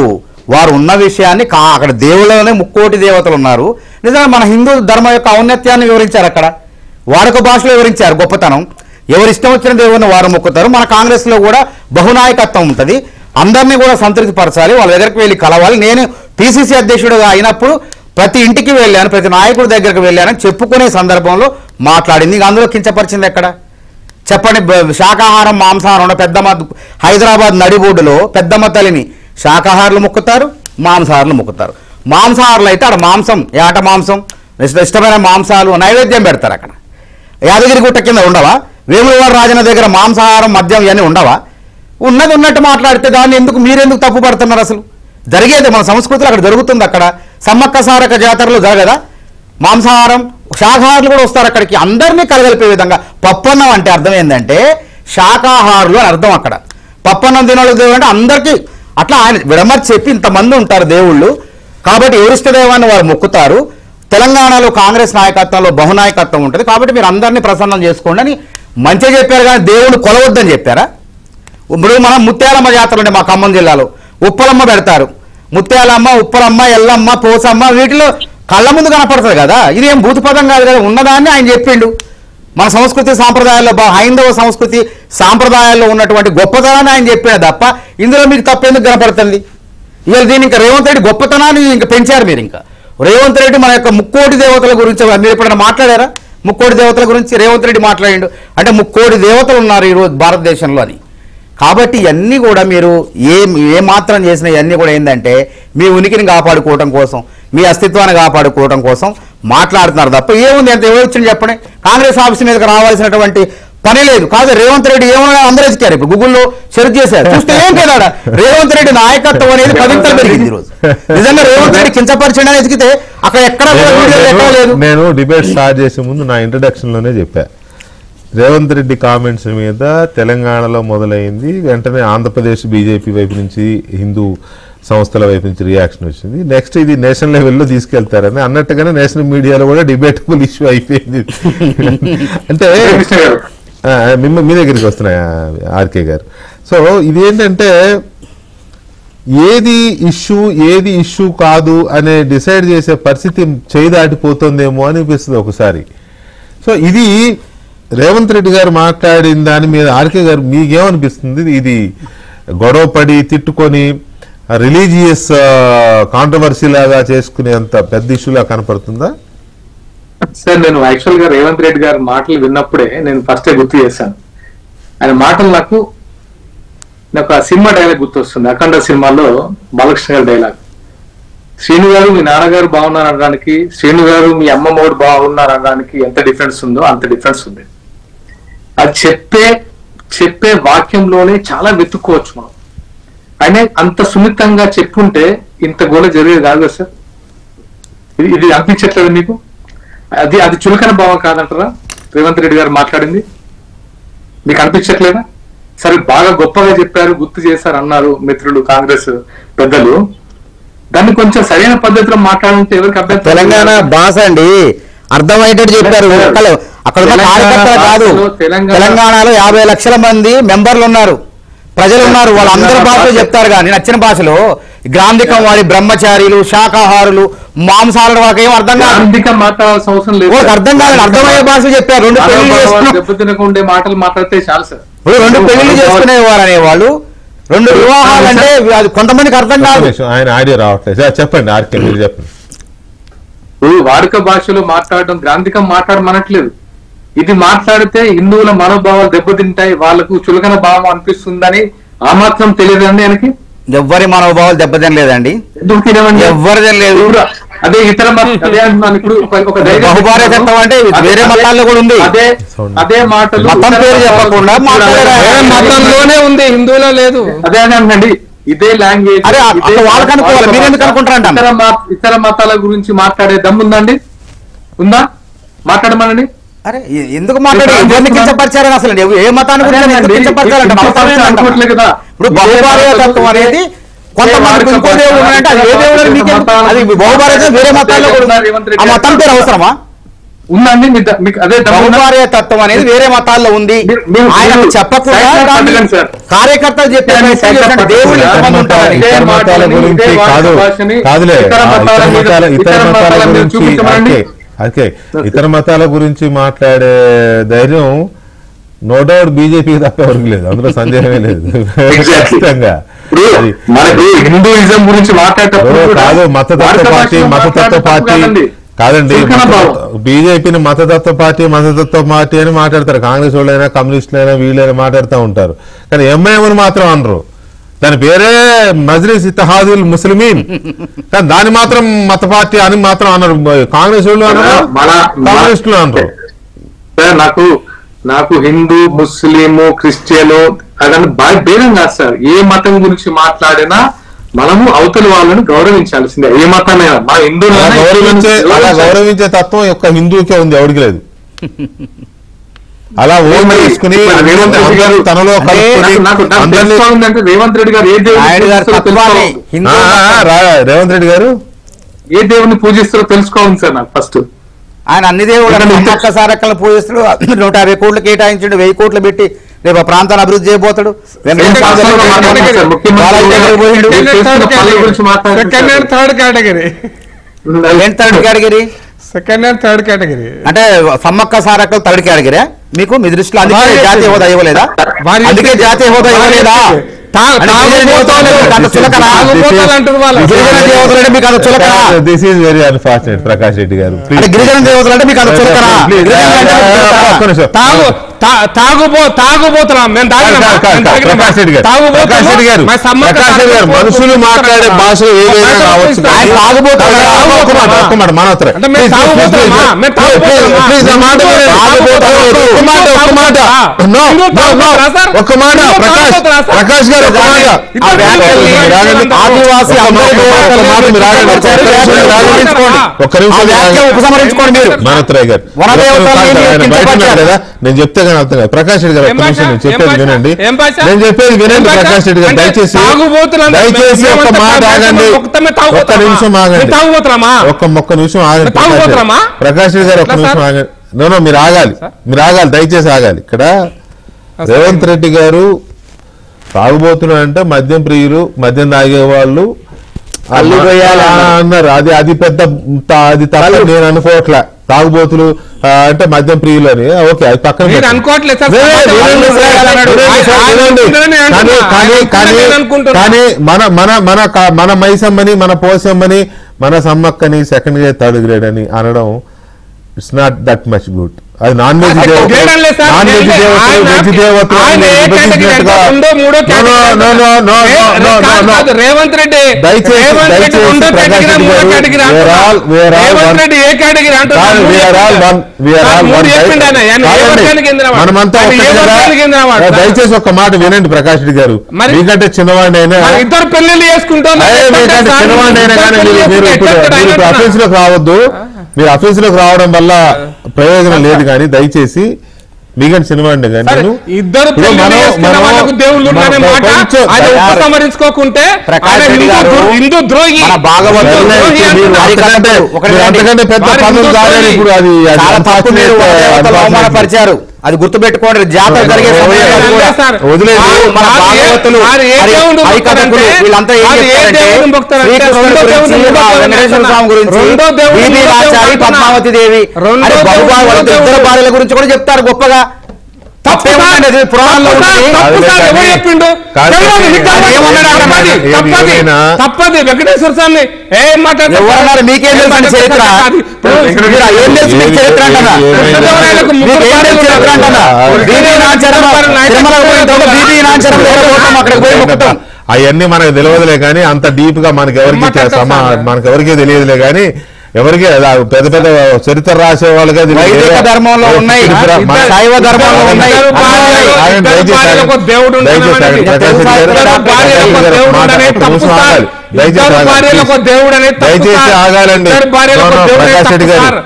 వారు ఉన్న విషయాన్ని అక్కడ దేవుళ్ళలోనే 3 కోటి దేవతలు ఉన్నారు. నిజంగా మన హిందూ ధర్మం యొక్క ఔన్నత్యాన్ని వివరించారు. అక్కడ వాడుక భాషలో వివరించారు గొప్పతనం. ఎవరు ఇష్టం వచ్చిన దేవుడిని వారు మొక్కుతారు. మన కాంగ్రెస్లో కూడా బహునాయకత్వం ఉంటుంది. అందరినీ కూడా సంతృప్తి పరచాలి, వాళ్ళ దగ్గరికి వెళ్ళి కలవాలి. నేను పిసిసి అధ్యక్షుడిగా అయినప్పుడు ప్రతి ఇంటికి వెళ్ళాను, ప్రతి నాయకుడి దగ్గరికి వెళ్ళానని చెప్పుకునే సందర్భంలో మాట్లాడింది. అందులో కించపరిచింది ఎక్కడ చెప్పండి? శాకాహారం, మాంసాహారం హైదరాబాద్ నడిబోర్డులో పెద్దమ్మ తల్లిని శాకాహారులు మొక్కుతారు, మాంసాహారులు మొక్కుతారు. మాంసాహారులు అయితే అక్కడ మాంసం, ఏట మాంసం, ఇష్టమైన మాంసాలు నైవేద్యం పెడతారు. అక్కడ యాదగిరి గుట్ట కింద ఉండవా? వేములవాడ రాజన్న దగ్గర మాంసాహారం, మద్యం ఇవన్నీ ఉండవా? ఉన్నది ఉన్నట్టు మాట్లాడితే దాన్ని మీరెందుకు తప్పు పడుతున్నారు? అసలు జరిగేది మన సంస్కృతిలో అక్కడ జరుగుతుంది. అక్కడ సమ్మక్క సారక్క జాతరలో జరగదా మాంసాహారం? శాకాహారులు కూడా వస్తారు అక్కడికి. అందరినీ కలగలిపే విధంగా పప్పన్నం అంటే అర్థం ఏంటంటే శాకాహారులు అని అర్థం. అక్కడ పప్పన్నం తినోళ్ళు దేవుడు అంటే అందరికీ అట్లా ఆయన విడమర్చి చెప్పి ఇంతమంది ఉంటారు దేవుళ్ళు, కాబట్టి ఎవరిష్ట దైవాన్ని వారు మొక్కుతారు. తెలంగాణలో కాంగ్రెస్ నాయకత్వంలో బహునాయకత్వం ఉంటుంది, కాబట్టి మీరు అందరినీ ప్రసన్నం చేసుకోండి అని మంచిగా చెప్పారు. కానీ దేవుళ్ళు కొలవద్దని చెప్పారా? ఇప్పుడు మనం ముత్యాలమ్మ జాతర ఉండే మా ఖమ్మం జిల్లాలో ఉప్పలమ్మ పెడతారు. ముత్యాలమ్మ, ఉప్పలమ్మ, ఎల్లమ్మ, పోసమ్మ వీటిలో కళ్ళ ముందు కనపడుతుంది కదా. ఇది ఏం భూతపదం కాదు కదా, ఉన్నదాన్ని ఆయన చెప్పిండు. మన సంస్కృతి సాంప్రదాయాల్లో హైందవ సంస్కృతి సాంప్రదాయాల్లో ఉన్నటువంటి గొప్పతనాన్ని ఆయన చెప్పాడు తప్ప ఇందులో మీకు తప్పేందుకు కనపడుతుంది? ఇవాళ దీన్ని ఇంకా రేవంత్ రెడ్డి గొప్పతనాన్ని ఇంకా పెంచారు మీరు. ఇంకా రేవంత్ రెడ్డి మన యొక్క ముక్కోటి దేవతల గురించి మీరు ఎప్పుడైనా మాట్లాడారా? ముక్కోటి దేవతల గురించి రేవంత్ రెడ్డి మాట్లాడిండు అంటే ముక్కోటి దేవతలు ఉన్నారు ఈరోజు భారతదేశంలో అని. కాబట్టి ఇవన్నీ కూడా మీరు ఏ మాత్రం చేసిన ఇవన్నీ కూడా ఏంటంటే మీ ఉనికిని కాపాడుకోవడం కోసం, మీ అస్తిత్వాన్ని కాపాడుకోవడం కోసం మాట్లాడుతున్నారు తప్ప ఏముంది? ఎంత ఎవరు వచ్చింది చెప్పండి. కాంగ్రెస్ ఆఫీస్ మీదకి రావాల్సినటువంటి పని లేదు. కాదు రేవంత్ రెడ్డి ఏమన్నా అందరూ ఎతికారు, ఇప్పుడు గూగుల్లో సెర్చ్ చేశారు, చూస్తే ఏం పేదాడా రేవంత్ రెడ్డి నాయకత్వం అనేది పదింతలు పెరిగింది ఈరోజు. నిజంగా రేవంత్ రెడ్డి కించపరిచండి అని ఎతికితే అక్కడ ఎక్కడ లేదు. నేను డిబేట్ స్టార్ట్ చేసే ముందు నా ఇంట్రడక్షన్ లోనే చెప్పా, రేవంత్ రెడ్డి కామెంట్స్ మీద తెలంగాణలో మొదలైంది, వెంటనే ఆంధ్రప్రదేశ్ బీజేపీ వైపు నుంచి, హిందూ సంస్థల వైపు నుంచి రియాక్షన్ వచ్చింది. నెక్స్ట్ ఇది నేషనల్ లెవెల్లో తీసుకెళ్తారని అన్నట్టుగానే నేషనల్ మీడియాలో కూడా డిబేటబుల్ ఇష్యూ అయిపోయింది. అంటే మీ దగ్గరికి వస్తున్నాయి ఆర్కే గారు. సో ఇది ఏంటంటే ఏది ఇష్యూ కాదు అనే డిసైడ్ చేసే పరిస్థితి చేయి దాటిపోతుందేమో అనిపిస్తుంది ఒకసారి. సో ఇది రేవంత్ రెడ్డి గారు మాట్లాడిన దాని మీద ఆర్కే గారు మీకేమనిపిస్తుంది? ఇది గొడవపడి తిట్టుకొని రిలీజియస్ కాంట్రవర్సీ లాగా చేసుకునేంత పెద్ద ఇష్యూలా కనపడుతుందా? సార్ నేను యాక్చువల్ గా రేవంత్ రెడ్డి గారి మాటలు విన్నప్పుడే నేను ఫస్టే గుర్తు చేశాను. ఆయన మాటలు నాకు ఆ సినిమా డైలాగ్ గుర్తొస్తుంది. అఖండ సినిమాలో బాలకృష్ణ గారి డైలాగ్, శ్రీను గారు మీ నాన్నగారు బాగున్నారు అనడానికి, శ్రీను గారు మీ అమ్మమ్మోడు బాగున్నారు అనడానికి ఎంత డిఫరెన్స్ ఉందో అంత డిఫరెన్స్ ఉంది. అది చెప్పే వాక్యంలోనే చాలా వెతుక్కోవచ్చు మనం. ఆయన అంత సున్నితంగా చెప్పుంటే ఇంత గోల జరిగేది కాదు కదా సార్. ఇది అనిపించట్లేదు మీకు? అది చులకన భావం కాదంటారా రేవంత్ రెడ్డి గారు మాట్లాడింది? మీకు అనిపించట్లేదా? సరే బాగా గొప్పగా చెప్పారు, గుర్తు చేశారు అన్నారు మిత్రులు కాంగ్రెస్ పెద్దలు, దాన్ని కొంచెం సరైన పద్ధతిలో మాట్లాడంటే ఎవరికి అభ్యర్థి? తెలంగాణ భాష అండి అర్థమయ్యేటట్టు చెప్పారు. అక్కడ ఉన్న కార్యకర్తలు కాదు, తెలంగాణలో 50 లక్షల మంది మెంబర్లు ఉన్నారు, ప్రజలు ఉన్నారు, వాళ్ళందరూ భాషలో చెప్తారు. కానీ నచ్చిన భాషలో గ్రాంధికం వాడి బ్రహ్మచారులు, శాకాహారులు, మాంసాహారులు వాళ్ళకి ఏం అర్థం కాదు. మాట్లాడాల్సిన అవసరం లేదు, అర్థం కాదు, అర్థమయ్యే భాష చెప్పారు. 2 పెళ్లి దెబ్బతినకుండే మాటలు మాట్లాడితే చాలు సార్. 2 పెళ్లి చేసుకునేవారు అనేవాళ్ళు, 2 వివాహాలు అంటే అది కొంతమందికి అర్థం కాదు. ఆయన ఆడియో రావట్లేదు, చెప్పండి ఆర్కే మీరు చెప్పండి. వాడుక భాషలో మాట్లాడడం గ్రాంధికం మాట్లాడమనట్లేదు. ఇది మాట్లాడితే హిందువుల మనోభావాలు దెబ్బతింటాయి, వాళ్ళకు చులకన భావం అనిపిస్తుందని ఆ మాత్రం తెలియదండి ఆయనకి. ఎవ్వరి మనోభావాలు దెబ్బతినలేదండి, ఎందుకు తినవండి? ఎవ్వరు తినలేదు. అదే ఇతర బహుభార్యతత్వం అంటే వేరే మతాల్లో కూడా ఉంది. అదే మాటలు మతం పేరు చెప్పకుండా మతంలోనే ఉంది, హిందువులో లేదు. అదే అండి, ఇదే లాంగ్వేజ్ వాళ్ళకి అనుకోవాలి, మీరు ఎందుకు అనుకుంటారంట? ఇతర మతాల గురించి మాట్లాడే దమ్ముందండి? ఉందా? మాట్లాడమనండి. అరే ఎందుకు మాట్లాడారు? కించపరిచారని అసలు ఏ మతాన్ని గురించి కించపరచాలంట? ఇప్పుడు బహుభార్యతత్వం అనేది కొంతమంది ఇంకో దేవుడు అంటే అది ఏ దేవుడు? అది బహుభార్యతత్వం వేరే మతాల్లో కూడా ఆ మతం పేరు అవసరమా? ఉందండి మీకు అదే బహుభార్యతత్వం అనేది వేరే మతాల్లో ఉంది. ఆయన చెప్పకుండా కార్యకర్తలు చెప్పారు దేవుళ్ళు ఎంతమంది ఉంటారని. ఇతర మతాల గురించి మాట్లాడే ధైర్యం నో డౌట్ బీజేపీకి తప్ప ఎవరికి లేదు, అందులో సందేహమే లేదు. ఖచ్చితంగా హిందూయిజం గురించి కాదు, మతతత్వ పార్టీ కాదండి, బీజేపీని మతతత్వ పార్టీ అని మాట్లాడతారు. కాంగ్రెస్ వాళ్ళైనా కమ్యూనిస్టులైనా వీళ్ళైనా మాట్లాడుతూ ఉంటారు, కానీ ఎంఐఎం మాత్రం అనరు. దాని పేరే మజ్లిస్ ఇత్తహాదుల్ ముస్లిమీన్, కానీ దాని మాత్రం మత పార్టీ అని మాత్రం అన్నారు. కాంగ్రెస్ వాళ్ళు అన్నారు, కమ్యూనిస్టులు అనరు. నాకు హిందూ, ముస్లిము, క్రిస్టియను అదని బాగా భేదం కాదు సార్. ఏ మతం గురించి మాట్లాడినా మనము అవతలి వాళ్ళని గౌరవించాల్సిందే, ఏ మతమైనా. మన హిందువులు గౌరవించే తత్వం యొక్క హిందువుకే ఉంది, ఎవరికి లేదు. అలా ఓన్ చేసుకుని రేవంత్ రెడ్డి గారు తనలో కలుపుకొని నాకు అందరినీ తెలుసుకోవాలంటే రేవంత్ రెడ్డి గారు రేవంత్ రెడ్డి గారు ఏ దేవుడిని పూజిస్తారో తెలుసుకోవాలి సార్ నాకు ఫస్ట్. ఆయన అన్ని దేవుడు సారక్కలను పూజిస్తాడు, 150 కోట్లు కేటాయించాడు, 1000 కోట్లు పెట్టి రేపు ఆ ప్రాంతాన్ని అభివృద్ధి చేయబోతాడు. Third category second and third category అంటే సమ్మక్క సారక్కలు థర్డ్ కేటగిరీ మీకు మీ దృష్టిలో అందుకే జాతీయ హోదా ఇవ్వలేదా? అందుకే జాతీయ హోదా ఇవ్వలేదా? This is very unfortunate Prakash Reddy గారు. గిరిజన దేవతలు అంటే మీకు అంత చులకనా? తాగుబోతున్నాం మేము ప్రకాష్ రెడ్డి గారు మనుషులు మాట్లాడే భాష ఏదైనా కావచ్చు. ఒక్క మాట మానవుతారు ఒక్క మాట ప్రకాష్ గారు ఆదివాసీ ఒక్క నిమిషం ఉపసంహరించుకోండి మీరు మానవరాయ్ గారు. నేను చెప్తే కానీ అర్థం కాదు. ప్రకాష్ రెడ్డి గారు ఒక్క నిమిషం నేను చెప్పేది వినండి, నేను చెప్పేది వినండి. ప్రకాష్ రెడ్డి గారు దయచేసి ఒక్క మాట ఆగండి, ఒక్క నిమిషం ఆగండి, ఒక్క నిమిషం ఆగండి. ప్రకాష్ రెడ్డి గారు ఒక్క నిమిషం ఆగండి. నో మీరు ఆగాలి, మీరు ఆగాలి, దయచేసి ఆగాలి. ఇక్కడ రేవంత్ రెడ్డి గారు తాగుబోతున్నారంటే మద్యం ప్రియులు, మద్యం తాగేవాళ్ళు అన్నారు. అది పెద్ద అది తప్ప నేను అనుకోవట్లే. తాగుబోతులు అంటే మద్యం ప్రియులు అని ఓకే, అది పక్కన కానీ మన మైసమ్మని, మన పోసమ్మని, మన సమ్మక్కని సెకండ్ గ్రేడ్ థర్డ్ గ్రేడ్ అని అనడం it's not that much good. అది నాన్ వెజ్ రేవంత్ రెడ్డి మనమంతా దయచేసి ఒక్క మాట వినండి ప్రకాష్ రెడ్డి గారు. మీకంటే చిన్నవాడిని అయినా ఇద్దరు పెళ్లి చేసుకుంటాం, చిన్నవాడిని అయినా కానీ మీరు ఆఫీస్ లోకి రావద్దు. మీరు ఆఫీస్ లోకి రావడం వల్ల ప్రయోజనం లేదు. కానీ దయచేసి మీకంటే సినిమా అండి ఇద్దరు ఉపసంహరించుకోకుంటే హిందూ ద్రోహి అంతకంటే పెద్ద పనులు కాదని ఇప్పుడు అది అవమానపరిచారు. అది గుర్తుపెట్టుకోండి. జాతర జరిగే పద్మావతి దేవి ఇద్దరు భార్యల గురించి కూడా చెప్తారు గొప్పగా. పురాణంలో తప్పది. వెంకటేశ్వర స్వామి ఎవరన్నారు? మీకేం తెలుసు చరిత్ర? ఏం తెలుసు మీకు చరిత్ర అంటారా? అవన్నీ మనకు తెలియదులే కానీ అంత డీప్ గా మనకెవరికి తెలియదులే కానీ ఎవరికి పెద్ద పెద్ద చరిత్ర రాసే వాళ్ళగా ధర్మంలో ఉన్నాయి, శైవ ధర్మంలో ఉన్నాయి. దయచేసి ఆగాలండి ప్రకాష్ రెడ్డి గారు.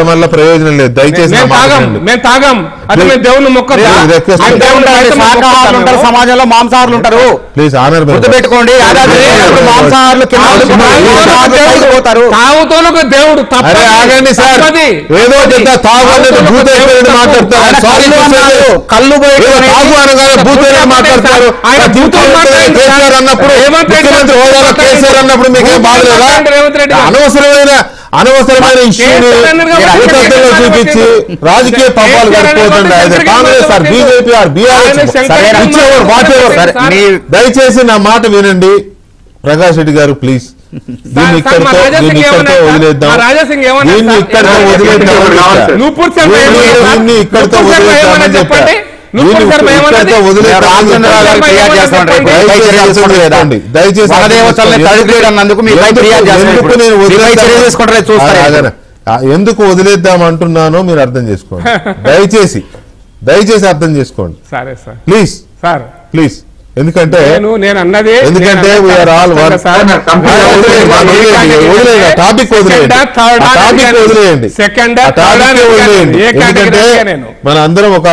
వల్ల ప్రయోజనం లేదు. దయచేసి సమాజంలో మాంసాహారులు ఉంటారు. ప్లీజ్ ఆనర్ గుర్తుపెట్టుకోండి. మాంసాహారులు దేవుడు ఆగండి సార్. ఏదో కళ్ళు తాగు అనగానే భూత మాట్లాడతారు. అన్నప్పుడు ముఖ్యమంత్రి హోదాలో కేసీఆర్ అన్నప్పుడు మీకేం బాధ లేదా? అనవసరమైన ఇష్యూని చూపించి రాజకీయ పాపాలు గడిపోతుంది. Congress or BJP or BRS దయచేసి నా మాట వినండి ప్రకాష్ రెడ్డి గారు. ప్లీజ్ దీన్ని ఇక్కడితో వదిలేద్దాం. దీన్ని ఇక్కడితో వదిలేద్దామని చెప్పండి. ఎందుకు వదిలేద్దాం అంటున్నానో మీరు అర్థం చేసుకోండి. దయచేసి అర్థం చేసుకోండి. సరే సార్ ప్లీజ్ ప్లీజ్. ఎందుకంటే నేను అన్నది ఎందుకంటే వీఆర్ ఆల్ టాపిక్ వదిలేయండి ఎందుకంటే మన అందరం ఒక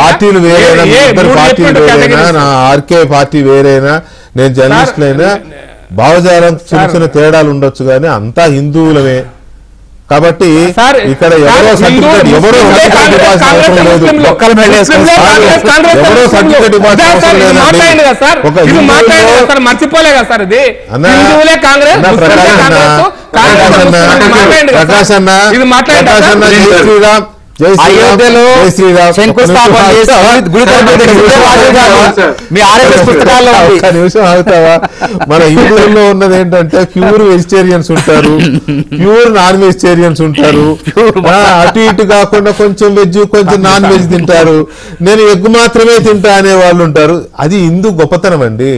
పార్టీలు వేరైనా ఇద్దరు పార్టీలు వేరైనా నా ఆర్కే పార్టీ వేరైనా నేను జర్నలిస్ట్ అయినా భావజాలం చిన్న చిన్న తేడాలు ఉండొచ్చు కానీ అంతా హిందువులమే కాబట్టి ఇక్కడ ఎవరో సర్టిఫికేట్ ఎవరో అవసరం లేదు ఎవరో సర్టిఫికేట్ ఇవ్వాల్సిన అవసరం లేదండి ఒక ప్రకాష్ అన్న జై శ్రీరామ్ అయోధ్యలో శంకుస్థాపన నిమిషం ఆగుతావా మన హిందువుల్లో ఉన్నది ఏంటంటే ప్యూర్ వెజిటేరియన్స్ ఉంటారు ప్యూర్ నాన్ వెజిటేరియన్స్ ఉంటారు అటు ఇటు కాకుండా కొంచెం వెజ్ కొంచెం నాన్ వెజ్ తింటారు నేను ఎగ్ మాత్రమే తింటా అనే వాళ్ళు ఉంటారు అది హిందూ గొప్పతనం అండి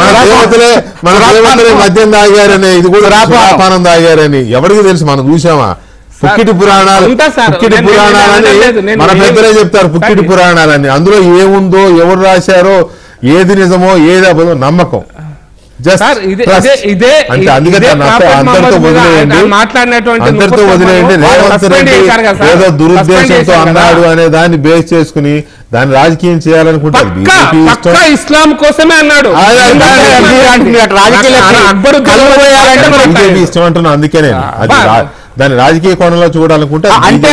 మన దేవతలే మద్యం తాగారని ఇది కూడా పానం తాగారని ఎవరికి తెలుసు మనం చూసామా పుక్కిటి పురాణాలని మన పెద్దలే చెప్తారు పుక్కిటి పురాణాలని అందులో ఏముందో ఎవరు రాశారో ఏది నిజమో ఏది అబద్ధమో నమ్మకం అందరితో వదిలేయండి రేవంత్ రెడ్డి ఏదో దురుద్దేశంతో అన్నాడు అనే దాన్ని బేస్ చేసుకుని దాన్ని రాజకీయం చేయాలనుకుంటారు బీజేపీ ఇస్లాం కోసమే అన్నాడు బీజేపీ ఇష్టం అంటున్నా అందుకేనే అది దాన్ని రాజకీయ కోణంలో చూడాలనుకుంటే అంటే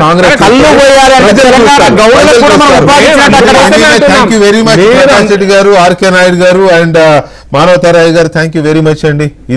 అంటే thank you very much Prakash Reddy గారు, ఆర్కే నాయుడు గారు అండ్ మానవతారాయ్ గారు, థ్యాంక్ యూ వెరీ మచ్ అండి. ఇది